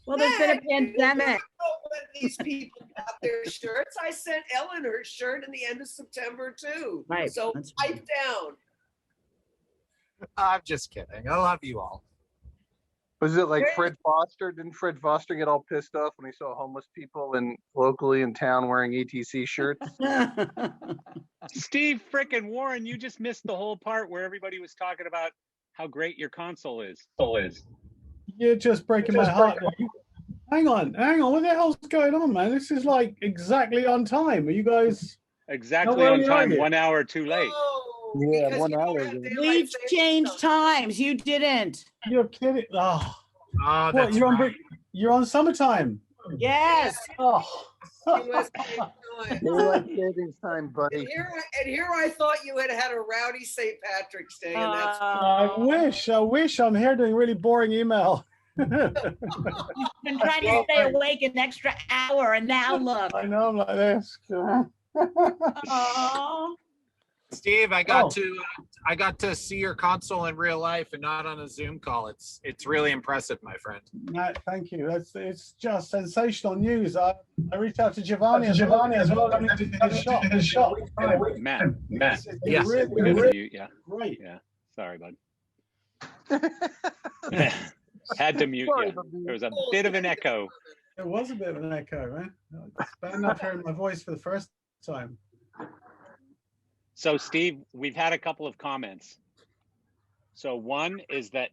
Well, there's been a Hey, you pandemic. don't know when these people got their shirts. I sent Ellen her shirt in the end of September too. Right, So that's pipe down. I'm just kidding. I love you all. Was it like Fred Foster? Didn't Fred Foster get all pissed off when he saw homeless people locally in town wearing ETC shirts? Steve frickin' Warren, you just missed the whole part where everybody was talking about how great your console is. You're just breaking my heart. Hang on. What the hell's going on, man? This is like exactly on time. Are you guys? Exactly How on early are time, you? 1 hour too late. Yeah, because 1 you don't hour. have daylight We savings changed times. You didn't. You're kidding. Oh, Oh, what? that's right. You're on summertime. Yes. Oh. US time. Daylight savings time, buddy. And here I thought you had a rowdy St. Patrick's Day, and that's I wish. I'm here doing really boring email. You've been trying to stay awake an extra hour, and now look. I know, I'm like this. Aw. Steve, I got to see your console in real life and not on a Zoom call. It's really impressive, my friend. Matt, thank you. It's just sensational news. I reached out to Giovanni as well. Coming to his shop. Matt. Yes. We gotta mute, yeah. Great. Yeah. Sorry, bud. Had to mute you. There was a bit of an echo. It was a bit of an echo, man. It's bad enough hearing my voice for the first time. So, Steve, we've had a couple of comments. So one is that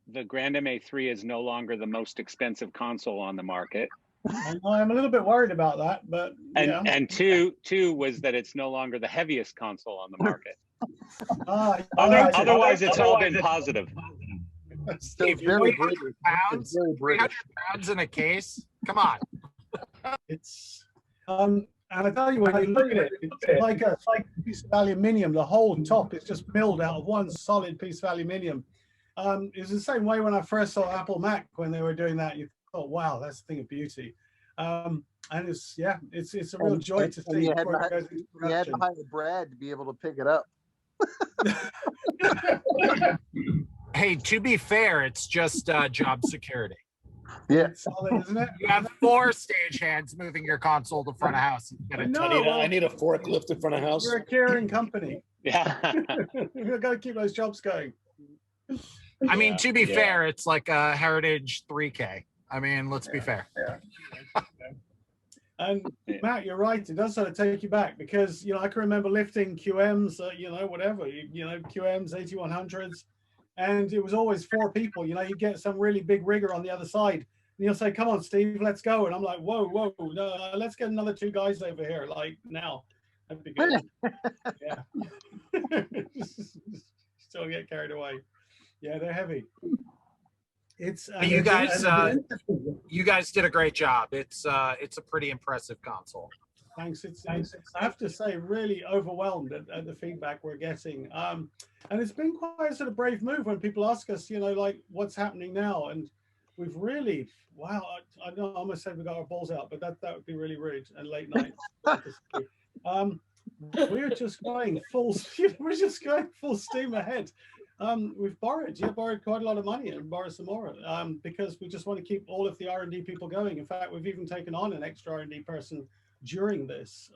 the Grand MA3 is no longer the most expensive console on the market. I'm a little bit worried about that, but And yeah. and two was that it's no longer the heaviest console on the market. Otherwise, it's all been positive. Steve, very 300 British. pounds, Very 300 British. pounds in a case. Come on. It's and I tell you, when you look at it, it's like a piece of aluminium. The whole top is just milled out of one solid piece of aluminium. It's the same way when I first saw Apple Mac when they were doing that. You thought, wow, that's a thing of beauty. And it's a real joy to see. You had before it goes into to hire production. Brad to be able to pick it up. Hey, to be fair, it's just job security. Yeah. Solid, isn't it? You have 4 stagehands moving your console to front of house. I need a forklift in front of house. We're a caring company. Yeah. We've got to keep those jobs going. I mean, to be fair, it's like a Heritage 3K. I mean, let's be fair. And Matt, you're right. It does sort of take you back because, I can remember lifting QMs, QMs, 8100s. And it was always 4 people. You get some really big rigger on the other side. And you'll say, come on, Steve, let's go. And I'm like, whoa, no, let's get another 2 guys over here, like now. That'd be good. Yeah. Still get carried away. Yeah, they're heavy. It's You guys did a great job. It's a pretty impressive console. Thanks. I have to say, really overwhelmed at the feedback we're getting. And it's been quite a sort of brave move when people ask us, like what's happening now. And we've really, wow, I know I almost said we got our balls out, but that would be really rude and late night. We're just going full steam ahead. We've borrowed quite a lot of money and borrowed some more because we just want to keep all of the R&D people going. In fact, we've even taken on an extra R&D person during this,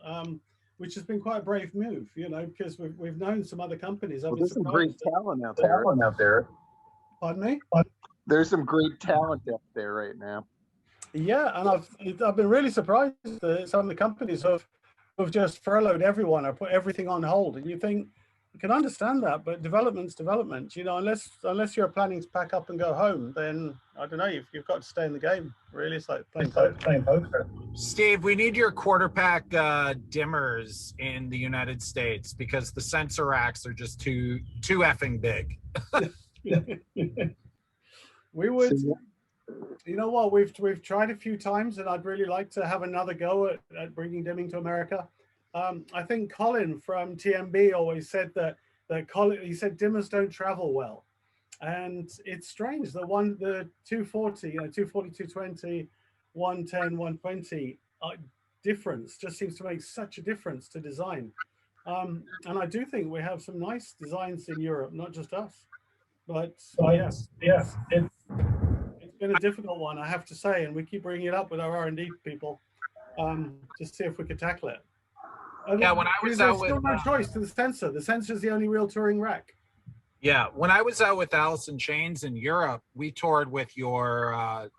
which has been quite a brave move, because we've known some other companies. Well, there's some great talent out there. Pardon me? There's some great talent out there right now. Yeah, and I've been really surprised that some of the companies have just furloughed everyone or put everything on hold. And you think, you can understand that, but development's development. Unless you're planning to pack up and go home, then I don't know. You've got to stay in the game. Really, it's like playing poker. Steve, we need your quarter pack dimmers in the United States because the sensor racks are just too effing big. We would. You know what? We've tried a few times, and I'd really like to have another go at bringing dimming to America. I think Colin from TMB always said that he said dimmers don't travel well, and it's strange. The 240, 240, 220, 110, 120 difference just seems to make such a difference to design. And I do think we have some nice designs in Europe, not just us. But yes, it's been a difficult one, I have to say, and we keep bringing it up with our R&D people to see if we could tackle it. Yeah, when I was out with, there's still no choice to the sensor. The sensor is the only real touring rack. Yeah, when I was out with Alice in Chains in Europe, we toured with your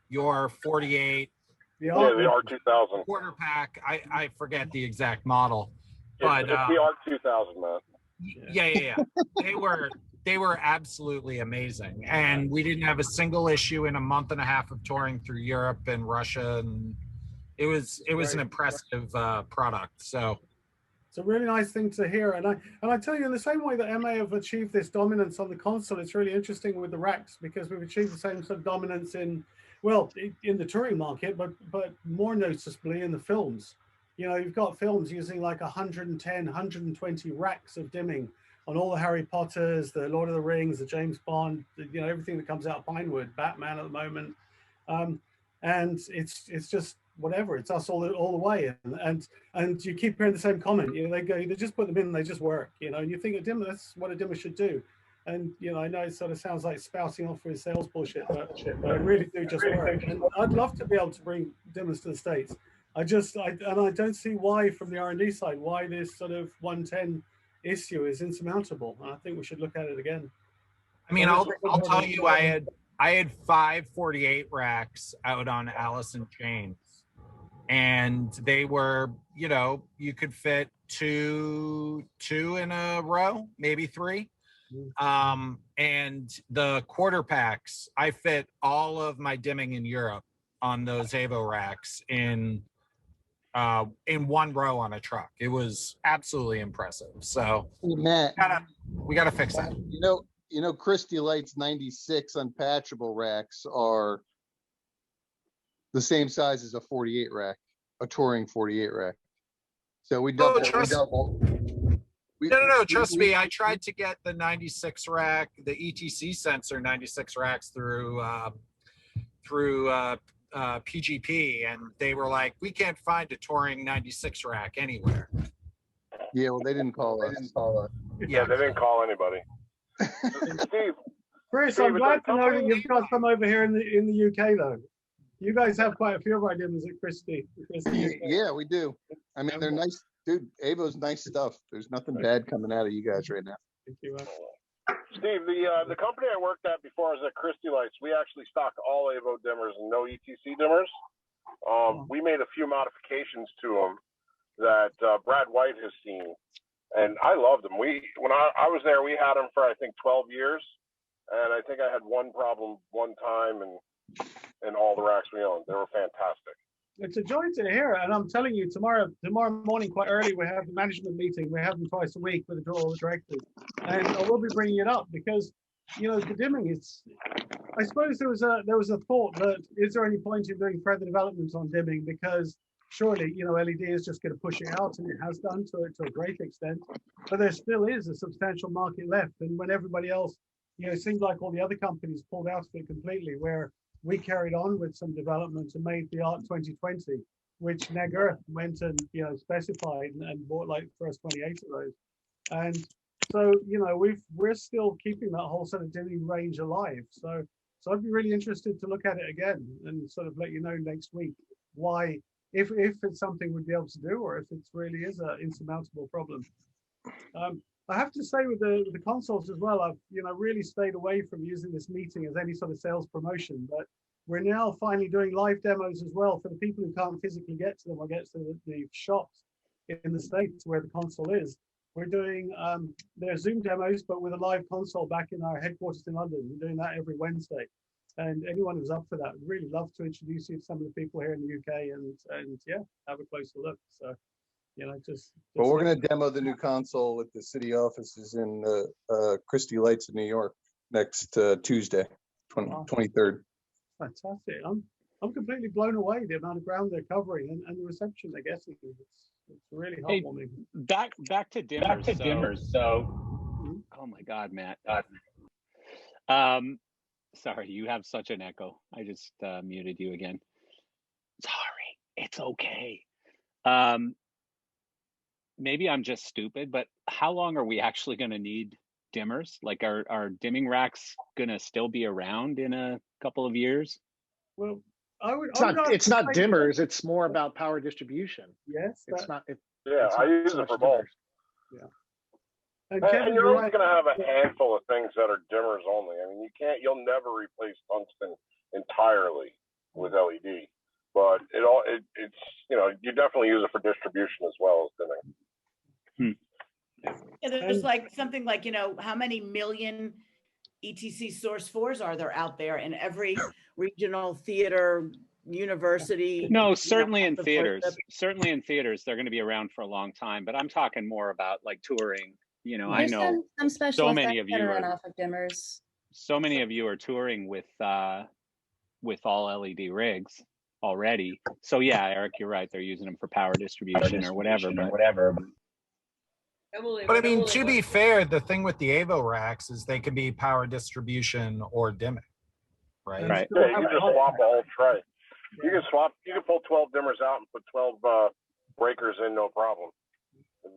48. The R2000 quarter pack. I forget the exact model, but it's the R2000, man. Yeah. They were absolutely amazing, and we didn't have a single issue in a month and a half of touring through Europe and Russia, and it was an impressive product. So it's a really nice thing to hear, and I tell you, in the same way that MA have achieved this dominance on the console, it's really interesting with the racks, because we've achieved the same sort of dominance in the touring market, but more noticeably in the films. You've got films using like 110, 120 racks of dimming on all the Harry Potters, the Lord of the Rings, the James Bond, everything that comes out of Pinewood, Batman at the moment, and it's just whatever. It's us all the way, and you keep hearing the same comment. They just put them in, and they just work. And you think a dimmer, that's what a dimmer should do. And I know it sort of sounds like spouting off with sales bullshit, but they really do just work. And I'd love to be able to bring dimmers to the States. I don't see why, from the R&D side, why this sort of 110 issue is insurmountable. And I think we should look at it again. I mean, I'll tell you, I had 5 48 racks out on Alice in Chains, and they were, you could fit two in a row, maybe 3. And the quarter packs, I fit all of my dimming in Europe on those Avo racks in one row on a truck. It was absolutely impressive. So hey, Matt, we gotta fix that. Christy Light's 96 unpatchable racks are the same size as a 48 rack, a touring 48 rack. So we double. No, trust me. I tried to get the 96 rack, the ETC sensor 96 racks through PGP, and they were like, we can't find a touring 96 rack anywhere. Yeah, well, they didn't call us. Yeah, they didn't call anybody. Steve, Chris, I'm glad to know that you've got some over here in the UK, though. You guys have quite a few of our dimmers at Christie. Yeah, we do. I mean, they're nice. Dude, Avo's nice stuff. There's nothing bad coming out of you guys right now. Thank you, man. Steve, the company I worked at before I was at Christy Lights, we actually stocked all Avo dimmers and no ETC dimmers. We made a few modifications to them that Brad White has seen, and I loved them. When I was there, we had them for I think 12 years, and I think I had one problem one time, and all the racks we owned. They were fantastic. It's a joy to hear, and I'm telling you, tomorrow morning, quite early, we have the management meeting. We have them twice a week with all the directors, and I will be bringing it up because, the dimming is. I suppose there was a thought that is there any point in doing further development on dimming, because surely LED is just going to push it out, and it has done to a great extent, but there still is a substantial market left, and when everybody else, it seems like all the other companies pulled out of it completely, where we carried on with some development and made the ARC 2020, which Nagur went and specified and bought like the first 28 of those. And so we're still keeping that whole sort of dimming range alive. So I'd be really interested to look at it again and sort of let you know next week why, if it's something we'd be able to do, or if it really is an insurmountable problem. I have to say with the consoles as well, I've really stayed away from using this meeting as any sort of sales promotion, but we're now finally doing live demos as well for the people who can't physically get to them or get to the shops in the States where the console is. We're doing their Zoom demos, but with a live console back in our headquarters in London. We're doing that every Wednesday. And anyone who's up for that, would really love to introduce you to some of the people here in the UK and yeah, have a closer look. So, But we're going to demo the new console at the city offices in Christy Lights in New York next Tuesday, 23rd. Fantastic. I'm completely blown away the amount of ground they're covering and the reception they're getting. It's really Hey, heartwarming. back to dimmers. Oh my God, Matt. Sorry, you have such an echo. I just muted you again. Sorry, it's okay. Maybe I'm just stupid, but how long are we actually going to need dimmers? Like, are dimming racks going to still be around in a couple of years? Well, It's not dimmers. It's more about power distribution. Yes, it's not. Yeah, I use it for both. Yeah. And you're always going to have a handful of things that are dimmers only. I mean, you'll never replace tungsten entirely with LED, but it's you definitely use it for distribution as well as dimming. Yeah, there's like something like, how many million ETC Source 4s are there out there in every regional theater, university? No, certainly in theaters. Certainly in theaters, they're going to be around for a long time. But I'm talking more about like touring. I There's know some special so many effects of you that are run off of dimmers. So many of you are touring with all LED rigs already. So yeah, Eric, you're right. They're using them for power distribution or whatever. But I mean, to be fair, the thing with the Evo racks is they can be power distribution or dimming, right? Right. Yeah, you can just swap a whole tray. You can pull 12 dimmers out and put 12 breakers in, no problem.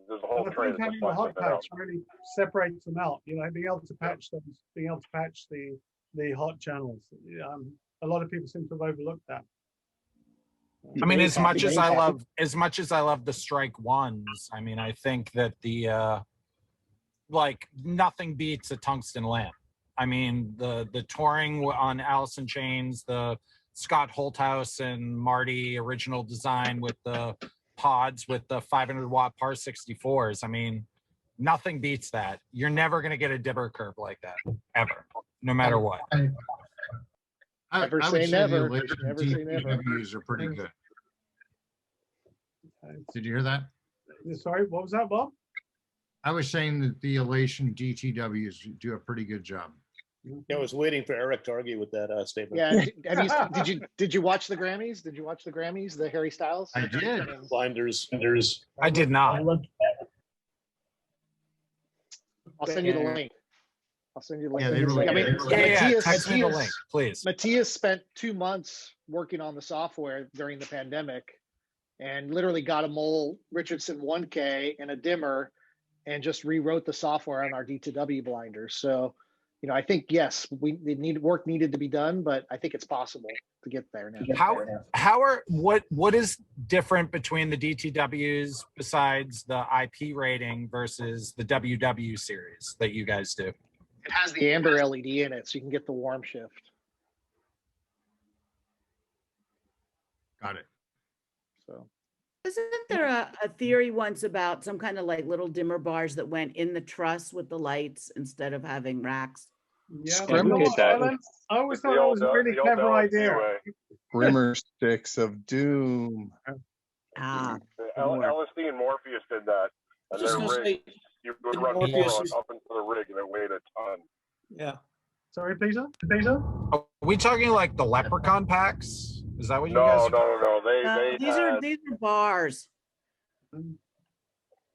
There's a whole And I tray think that having just the sucks hot it out. patch really separates them out. Being able to patch them, being able to patch the hot channels. A lot of people seem to have overlooked that. I mean, as much as I love the Strike ones, I mean, I think that the like nothing beats a tungsten lamp. I mean, the touring on Alice in Chains, the Scott Holthouse and Marty original design with the pods with the 500-watt PAR 64s. I mean, nothing beats that. You're never going to get a dimmer curve like that ever, no matter what. I would say never. The Never say never. DTWs are pretty good. Did you hear that? Sorry, what was that, Bob? I was saying that the Elation DTWs do a pretty good job. I was waiting for Eric to argue with that statement. Yeah. Did you watch the Grammys? Did you watch the Grammys? The Harry Styles? I did. Blinders. I did not. I'll send you the link. I'll send you the link. Yeah, they really I mean, yeah, text me the link, please. Matthias spent 2 months working on the software during the pandemic and literally got a Mole Richardson 1K and a dimmer and just rewrote the software on our D2W blinders. So, I think, yes, work needed to be done, but I think it's possible to get there now. What is different between the DTWs besides the IP rating versus the WW series that you guys do? It has the amber LED in it, so you can get the warm shift. Got it. So, Wasn't there a theory once about some kind of like little dimmer bars that went in the truss with the lights instead of having racks? Yeah, Scrimmer- I always thought that was a really clever idea. Grimmer sticks of doom. Ah. LSD and Morpheus did that. And Just their gonna rig, say, you would run Morpheus boron is- up into the rig and it weighed a ton. Yeah. Sorry, Peter? Are we talking like the Leprechaun packs? Is that what you No, guys? no. They These are bars.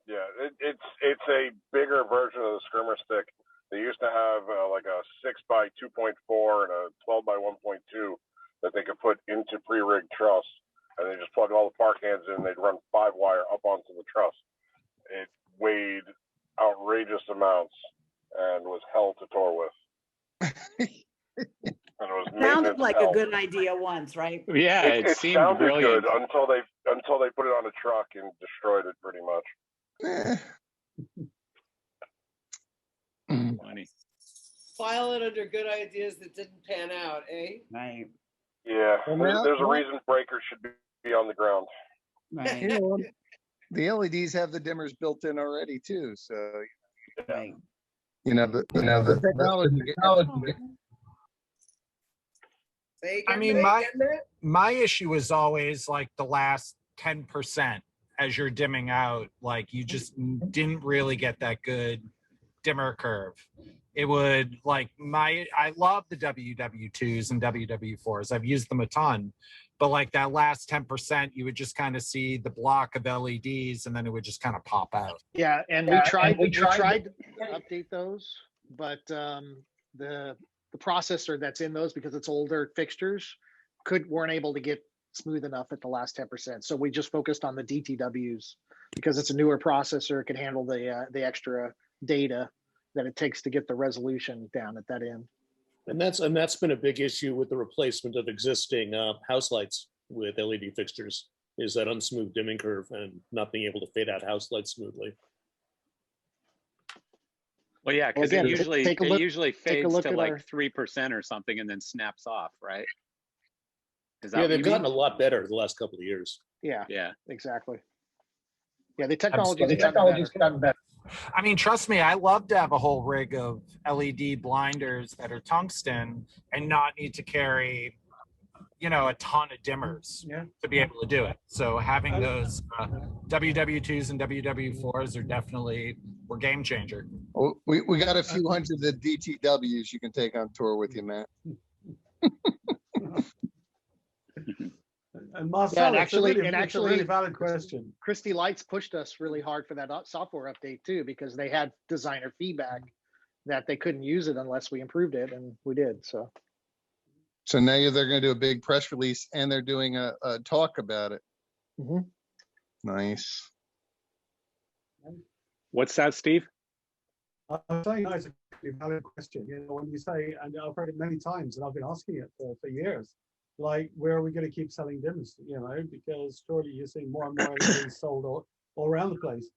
Yeah, it's a bigger version of the Scrimmer stick. They used to have like a 6x2.4 and a 12x1.2 that they could put into pre-rigged truss, and they just plug all the park hands in. And they'd run 5-wire up onto the truss. It weighed outrageous amounts and was hell to tour with. And it was Sounded like hell. a good idea once, right? Yeah, it seemed sounded brilliant. good until they put it on a truck and destroyed it pretty much. Funny. File it under good ideas that didn't pan out, eh? Right. Yeah, Well, there's a now- reason breakers should be on the ground. Right. You know, the LEDs have the dimmers built in already too, so Right. the technology. I mean, my issue is always like the last 10% as you're dimming out. Like you just didn't really get that good dimmer curve. It would I love the WW2s and WW4s. I've used them a ton, but like that last 10%, you would just kind of see the block of LEDs and then it would just kind of pop out. Yeah, and we tried to update those, but the processor that's in those, because it's older fixtures, weren't able to get smooth enough at the last 10%. So we just focused on the DTWs because it's a newer processor. It can handle the extra data that it takes to get the resolution down at that end. And that's been a big issue with the replacement of existing house lights with LED fixtures, is that unsmooth dimming curve and not being able to fade out house lights smoothly. Well, yeah, because Well, it again, usually fades to like our- 3% or something and then snaps off, right? Is Yeah, what they've you gotten mean? a lot better the last couple of years. Yeah, Yeah. exactly. Yeah, the technology's Absolutely. gotten better. I mean, trust me, I love to have a whole rig of LED blinders that are tungsten and not need to carry, a ton of dimmers to be able to do it. So having those WW2s and WW4s are definitely were game changer. Oh, we got a few hundred of the DTWs you can take on tour with you, Matt. And Marcel, Yeah, it's a really actually, valid question. Christy Lights pushed us really hard for that software update too, because they had designer feedback that they couldn't use it unless we improved it, and we did. So Now they're going to do a big press release and they're doing a talk about it. Mhm. Nice. What's that, Steve? I'm saying that's a really valid question. When you say, and I've heard it many times, and I've been asking it for years, like, where are we going to keep selling dimmers? Because surely you're seeing more and more LEDs sold all around the place.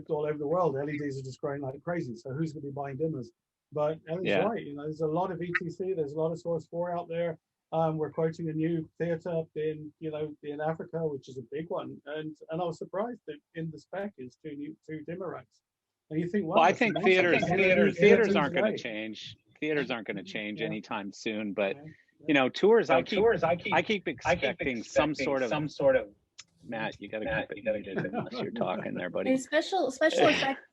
All over the world, LEDs are just growing like crazy. So who's going to be buying dimmers? But Ellie's right. There's a lot of ETC. There's a lot of Source 4 out there. We're quoting a new theater up in Africa, which is a big one. And I was surprised that in the spec is two dimmer racks. And you think, Well, I think theaters aren't going to great. change. Theaters aren't going to change anytime soon. But tours, I keep expecting some sort of. Matt, you got to keep it muted unless you're talking there, buddy. Special effects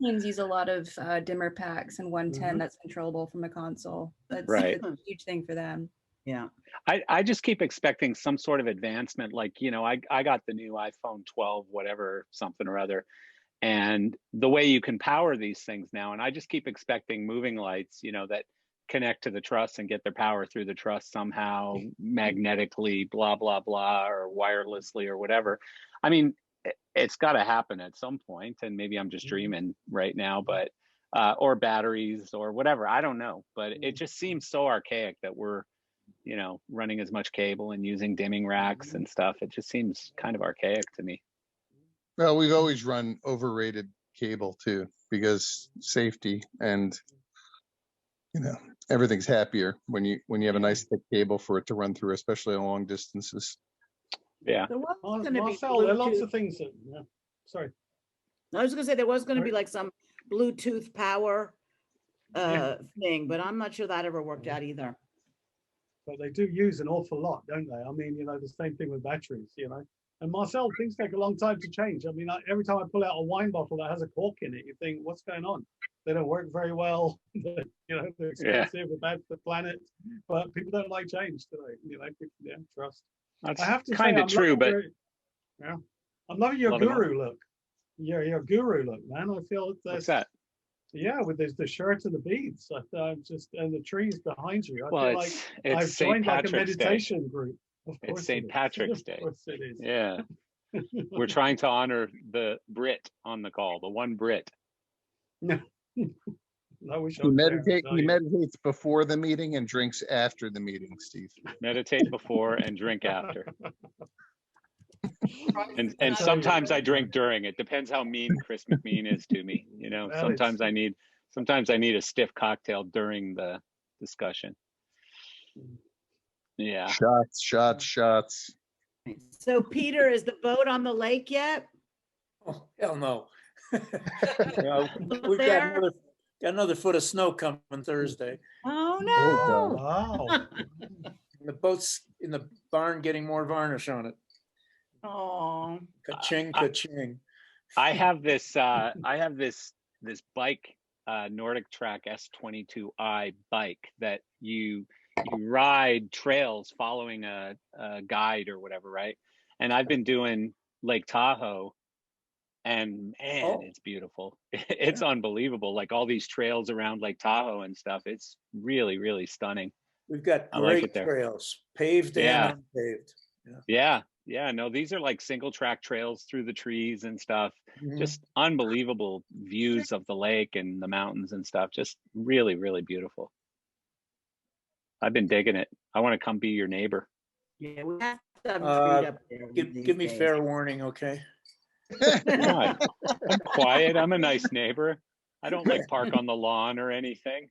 teams use a lot of dimmer packs and 110 that's controllable from a console. That's Right. a huge thing for them. Yeah. I just keep expecting some sort of advancement. Like, I got the new iPhone 12, whatever, something or other. And the way you can power these things now, and I just keep expecting moving lights, that connect to the truss and get their power through the truss somehow magnetically, blah, blah, blah, or wirelessly or whatever. I mean, it's got to happen at some point, and maybe I'm just dreaming right now, but or batteries or whatever. I don't know, but it just seems so archaic that we're, running as much cable and using dimming racks and stuff. It just seems kind of archaic to me. Well, we've always run overrated cable too, because safety and everything's happier when you have a nice thick cable for it to run through, especially on long distances. Yeah. There was going to be Marcel, there are lots Bluetooth. of things that, sorry. I was going to say there was going to be like some Bluetooth power thing, but I'm not sure that ever worked out either. But they do use an awful lot, don't they? I mean, the same thing with batteries, And Marcel, things take a long time to change. I mean, every time I pull out a wine bottle that has a cork in it, you think, what's going on? They don't work very well. They're expensive, they're bad for the planet. But people don't like change, do they? Trust. That's I have to kind say, of true, but I'm loving your Loving guru look. Your guru look, man. I feel what's that? Yeah, with the shirt and the beads, and the trees behind you. I Well, feel like it's I've St. joined like a Patrick's Day. meditation group. Of It's course St. it is. Patrick's Day. Of course it is. Yeah. We're trying to honor the Brit on the call, the one Brit. I wish I He was there, He meditates before the meeting and drinks after the meeting, Steve. Meditate before and drink after. And sometimes I drink during. It depends how mean Chris McMean is to me. Sometimes I need a stiff cocktail during the discussion. Yeah. Shots. So Peter, is the boat on the lake yet? Oh, hell no. We've There? got another foot of snow coming Thursday. Oh no. Wow. And the boat's in the barn getting more varnish on it. Oh. Ka-ching, ka-ching. I have this bike Nordic Track S22i bike that you ride trails following a guide or whatever, right? And I've been doing Lake Tahoe, and man, it's beautiful. It's unbelievable. Like all these trails around Lake Tahoe and stuff. It's really, really stunning. We've got I like great it there. trails, paved Yeah. and unpaved. Yeah. No, these are like single track trails through the trees and stuff. Mhm. Just unbelievable views of the lake and the mountains and stuff. Just really, really beautiful. I've been digging it. I want to come be your neighbor. Yeah, we have to have a treat up there. Give me fair warning, okay? God, I'm quiet. I'm a nice neighbor. I don't like park on the lawn or anything.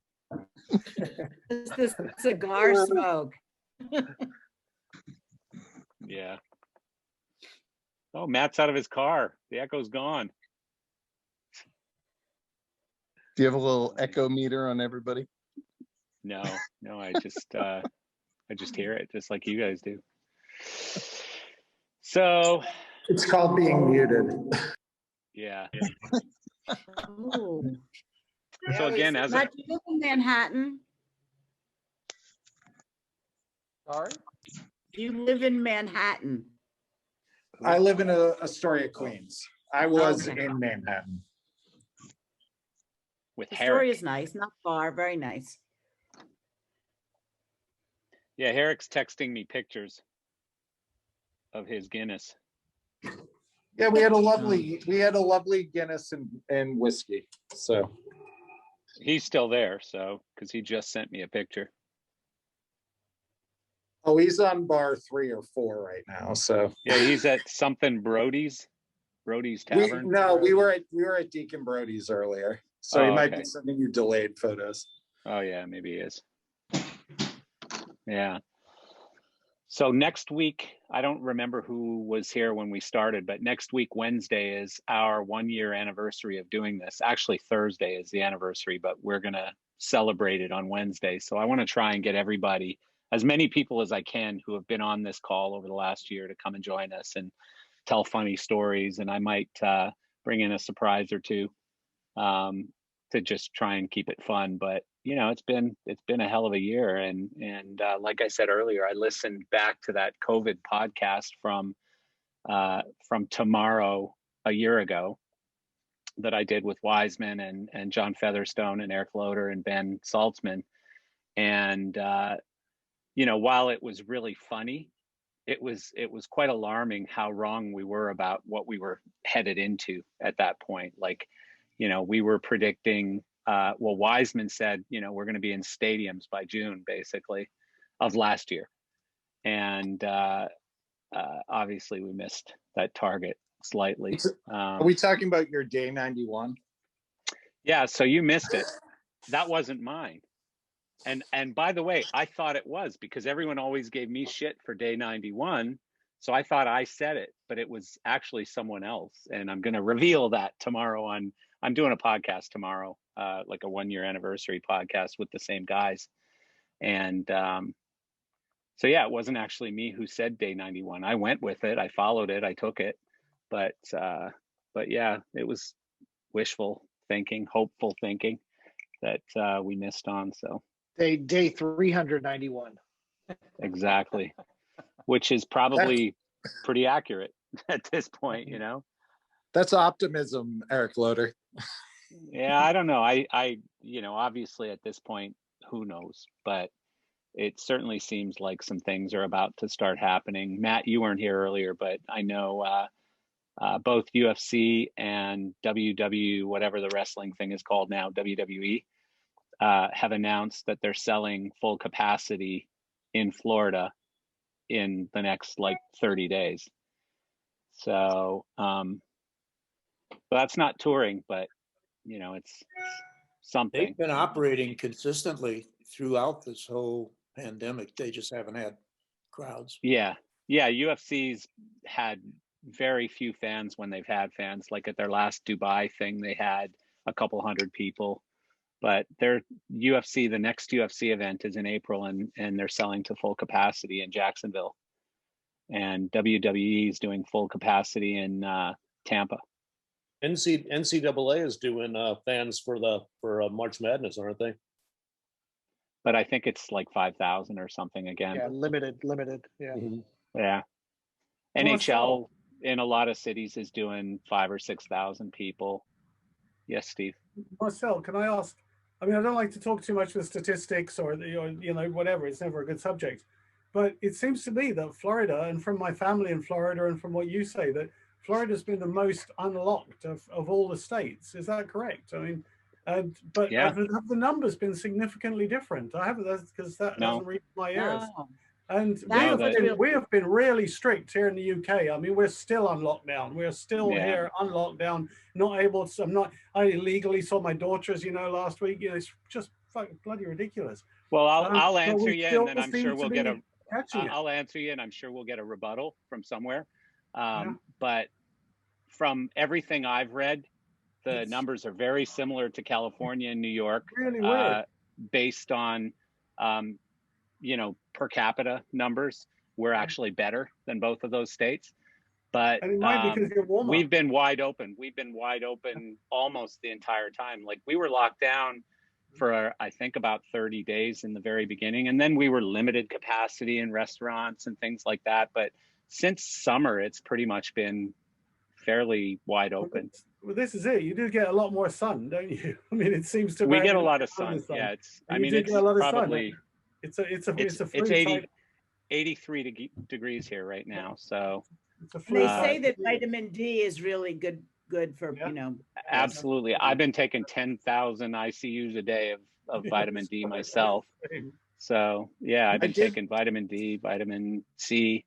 It's the cigar smoke. Yeah. Oh, Matt's out of his car. The echo's gone. Do you have a little echo meter on everybody? No, I just hear it just like you guys do. So It's called being muted. yeah. Ooh. So again, as a, Matt, you live in Manhattan? Sorry? You live in Manhattan? I live in Astoria, Queens. I was Okay. in Manhattan. with Astoria Herrick. is nice, not far, very nice. Yeah, Herrick's texting me pictures of his Guinness. Yeah, we had a lovely Guinness and whiskey. So He's still there, so because he just sent me a picture. oh, he's on bar 3 or 4 right now. So Yeah, he's at something Brody's Tavern. we were at Deacon Brody's earlier. So he Oh, might okay. be sending you delayed photos. Oh yeah, maybe he is. Yeah. So next week, I don't remember who was here when we started, but next week, Wednesday, is our 1-year anniversary of doing this. Actually, Thursday is the anniversary, but we're going to celebrate it on Wednesday. So I want to try and get everybody, as many people as I can who have been on this call over the last year, to come and join us and tell funny stories. And I might bring in a surprise or two to just try and keep it fun. But you know, it's been a hell of a year, and like I said earlier, I listened back to that COVID podcast from Tomorrow a year ago that I did with Wiseman and John Featherstone and Eric Loader and Ben Saltzman, and you know, while it was really funny, it was quite alarming how wrong we were about what we were headed into at that point. Like, you know, we were predicting. Well, Wiseman said, you know, we're going to be in stadiums by June, basically, of last year. And obviously we missed that target slightly. Are we talking about your day 91? Yeah, so you missed it. That wasn't mine. And by the way, I thought it was, because everyone always gave me shit for day 91. So I thought I said it, but it was actually someone else. And I'm going to reveal that tomorrow I'm doing a podcast tomorrow, like a 1-year anniversary podcast with the same guys. And so, yeah, it wasn't actually me who said day 91. I went with it. I followed it. I took it. But yeah, it was wishful thinking, hopeful thinking that we missed on. So Day 391. exactly, which is probably pretty accurate at this point, you know? That's optimism, Eric Loader. Yeah, I don't know. I you know, obviously at this point, who knows? But it certainly seems like some things are about to start happening. Matt, you weren't here earlier, but I know both UFC and WW, whatever the wrestling thing is called now, WWE, have announced that they're selling full capacity in Florida in the next like 30 days. So that's not touring, but you know, it's something. They've been operating consistently throughout this whole pandemic. They just haven't had crowds. Yeah. UFC's had very few fans when they've had fans. Like at their last Dubai thing, they had a couple hundred people. But their UFC, the next UFC event is in April, and they're selling to full capacity in Jacksonville. And WWE is doing full capacity in Tampa. NCAA is doing fans for March Madness, aren't they? But I think it's like 5,000 or something again. Yeah, limited. Yeah. Yeah. Well, NHL in a lot of cities is doing 5,000 or 6,000 people. Yes, Steve. Marcel, can I ask? I mean, I don't like to talk too much with statistics or whatever. It's never a good subject, but it seems to me that Florida, and from my family in Florida, and from what you say, that Florida's been the most unlocked of all the states. Is that correct? I mean, but Yeah. have the numbers been significantly different? I haven't, because that No. hasn't reached my ears. No. And No, we have been really strict here in the UK. I mean, we're still on lockdown. We're still Yeah. here on lockdown, not able to. I illegally saw my daughters, last week. It's just fucking bloody ridiculous. Well, I'll but answer we you, still and then I'm seem sure to we'll be get a. catching it. I'll answer you, and I'm sure we'll get a rebuttal from somewhere. Yeah. But from everything I've read, the numbers are very similar to California and New York, Really weird. based on, per capita numbers. We're actually better than both of those states. But And it might be because you're warmer. we've been wide open. We've been wide open almost the entire time. Like we were locked down for, I think, about 30 days in the very beginning. And then we were limited capacity in restaurants and things like that. But since summer, it's pretty much been fairly wide open. Well, this is it. You do get a lot more sun, don't you? I mean, it seems to. We vary get a lot the of sun. Yeah, it's. And I you mean, do it's get a lot of sun. probably. It's a It's free 80, side- 83 degrees here right now. So it's a And they free say side- that vitamin D is really good for, absolutely, I've been taking 10,000 ICUs a day of vitamin D myself. So yeah, I've been taking vitamin D, vitamin C,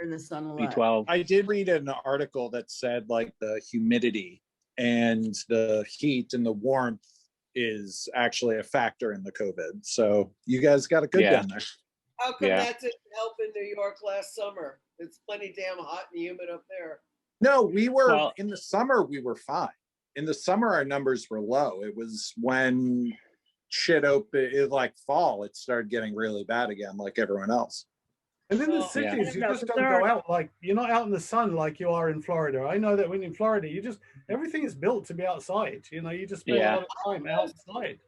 in the sun a lot. B12. I did read an article that said like the humidity and the heat and the warmth is actually a factor in the COVID. So you guys got it good down there. How come that didn't help in New York last summer? It's plenty damn hot and humid up there. No, we were in the summer, we were fine. In the summer, our numbers were low. It was when shit opened, like fall, it started getting really bad again, like everyone else. And in the cities, you just don't go out like you're not out in the sun like you are in Florida. I know that when in Florida, everything is built to be outside. You just spend a lot of time outside.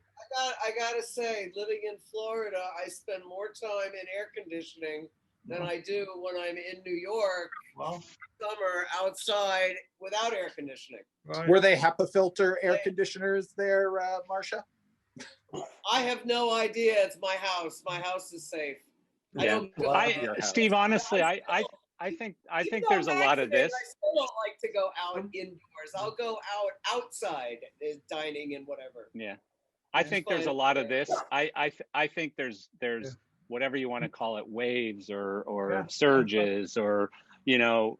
I gotta say, living in Florida, I spend more time in air conditioning than I do when I'm in New York. Summer outside without air conditioning. Were they HEPA filter air conditioners there, Marcia? I have no idea. It's my house. My house is safe. Yeah, Steve. Honestly, I think there's a lot of this. I still don't like to go out indoors. I'll go outside, dining and whatever. Yeah, I think there's a lot of this. I think there's whatever you want to call it, waves or surges or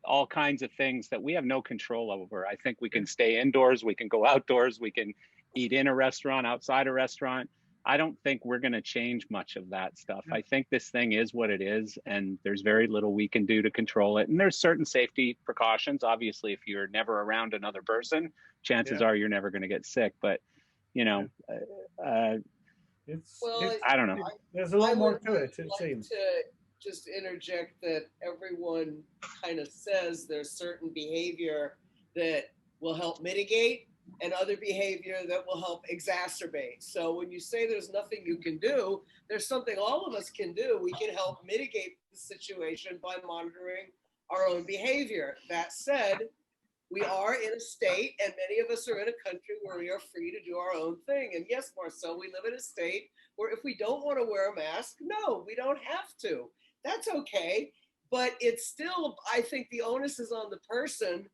all kinds of things that we have no control over. I think we can stay indoors, we can go outdoors, we can eat in a restaurant, outside a restaurant. I don't think we're going to change much of that stuff. I think this thing is what it is, and there's very little we can do to control it. And there's certain safety precautions. Obviously, if you're never around another person, chances are you're never going to get sick. But, I don't know. There's a lot more to it, it like seems. to just interject that everyone kind of says there's certain behavior that will help mitigate and other behavior that will help exacerbate. So when you say there's nothing you can do, there's something all of us can do. We can help mitigate the situation by monitoring our own behavior. That said, we are in a state, and many of us are in a country where we are free to do our own thing. And yes, Marcel, we live in a state where if we don't want to wear a mask, no, we don't have to. That's okay. But it's still, I think the onus is on the person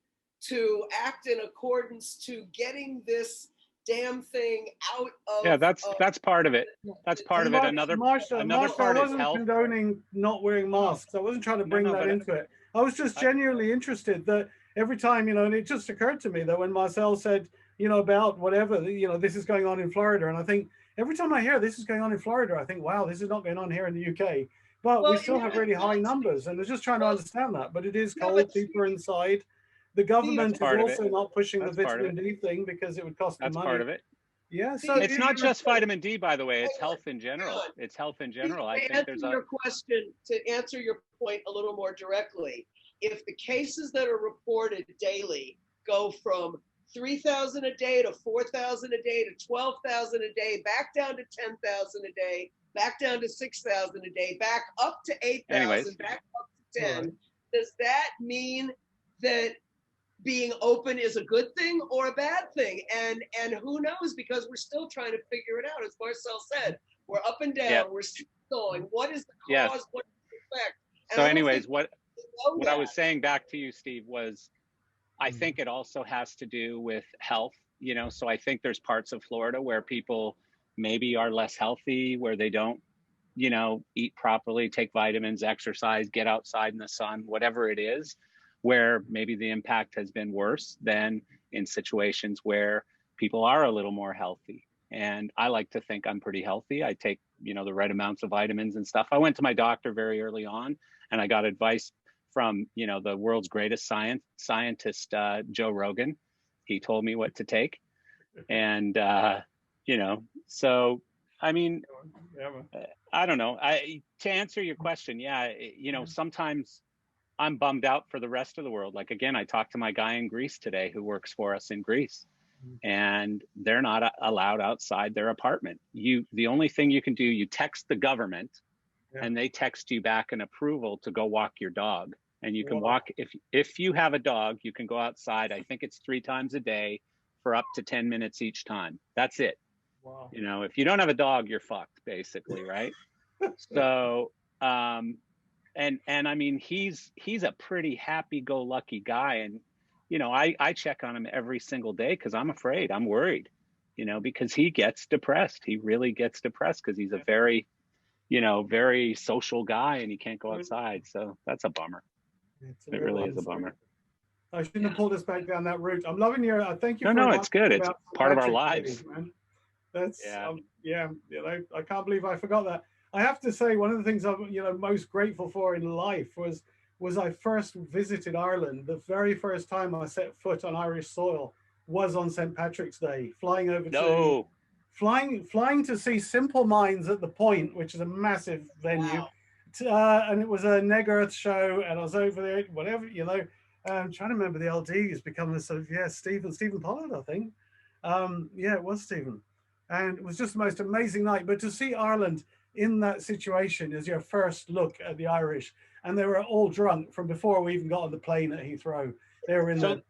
to act in accordance to getting this damn thing out of. Yeah, that's part of it. That's part of it. Another part I is wasn't health. condoning not wearing masks. I wasn't trying to bring that into it. I was just genuinely interested that every time, and it just occurred to me that when Marcel said, about whatever, this is going on in Florida. And I think every time I hear this is going on in Florida, I think, wow, this is not going on here in the UK. But we still have really high numbers. And they're just trying to understand that. But it is cold, deeper inside. The government is also not pushing the vitamin D thing because it would cost them That's money. part of it. Yeah, so It's not just vitamin D, by the way. It's health in general. It's health in general. I think there's your question, to answer your point a little more directly, if the cases that are reported daily go from 3,000 a day to 4,000 a day to 12,000 a day, back down to 10,000 a day, back down to 6,000 a day, back up to 8,000, back up to 10. Does that mean that being open is a good thing or a bad thing? And who knows, because we're still trying to figure it out. As Marcel said, we're up and down, we're still going. What is the cause? What is the effect? And So anyways, what I was saying back to you, Steve, was I think it also has to do with health, you know, so I think there's parts of Florida where people maybe are less healthy, where they don't, you know, eat properly, take vitamins, exercise, get outside in the sun, whatever it is, where maybe the impact has been worse than in situations where people are a little more healthy. And I like to think I'm pretty healthy. I take, you know, the right amounts of vitamins and stuff. I went to my doctor very early on and I got advice from, you know, the world's greatest scientist, Joe Rogan. He told me what to take. And, you know, so, I mean, I don't know. To answer your question, yeah, you know, sometimes I'm bummed out for the rest of the world. Like, again, I talked to my guy in Greece today who works for us in Greece, and they're not allowed outside their apartment. The only thing you can do, you text the government and they text you back an approval to go walk your dog. And you can walk, if you have a dog, you can go outside. I think it's 3 times a day for up to 10 minutes each time. That's it. Wow. You know, if you don't have a dog, you're fucked, basically, right? So, and I mean, he's a pretty happy-go-lucky guy. And, you know, I check on him every single day because I'm afraid, I'm worried, you know, because he gets depressed. He really gets depressed because he's a very, you know, very social guy and he can't go outside. So that's a bummer. It really is a bummer. I shouldn't have pulled us back down that route. I'm loving your. Thank you. No, it's good. It's part of our lives. Man. That's yeah. You know, I can't believe I forgot that. I have to say, one of the things I'm, you know, most grateful for in life was I first visited Ireland. The very first time I set foot on Irish soil was on St. Patrick's Day, flying over to flying to see Simple Minds at the Point, which is a massive venue. Wow. And it was a Neg Earth show, and I was over there, whatever, you know. I'm trying to remember the LDs becoming sort of, Stephen Pollard, I think. It was Stephen. And it was just the most amazing night. But to see Ireland in that situation is your first look at the Irish. And they were all drunk from before we even got on the plane at Heathrow. They were in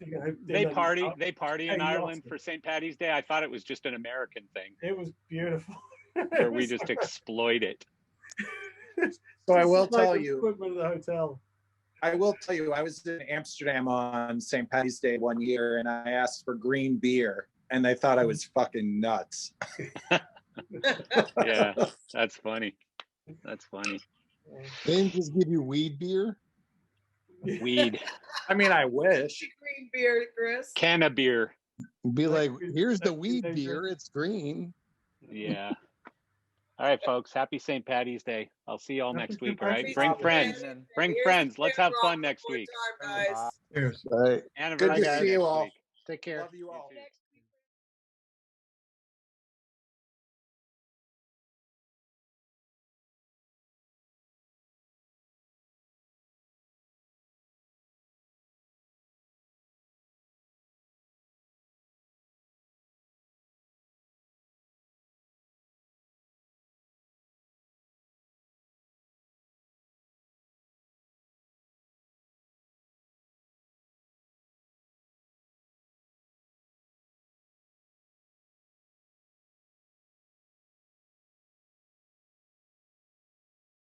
they party in Ireland for St. Paddy's Day. I thought it was just an American thing. It was beautiful. Where we just exploit it. So I will tell you, the hotel. I will tell you, I was in Amsterdam on St. Paddy's Day one year and I asked for green beer and they thought I was fucking nuts. Yeah, that's funny. That's funny. They didn't just give you weed beer? Weed. I mean, I wish. Green beer, Chris. Can of beer. Be like, here's the weed beer. It's green. Yeah. All right, folks. Happy St. Paddy's Day. I'll see you all next week. All right. Bring friends. Bring friends. Let's have fun next week. Guys. Cheers. All right. Good to see you all. Take care. Love you all.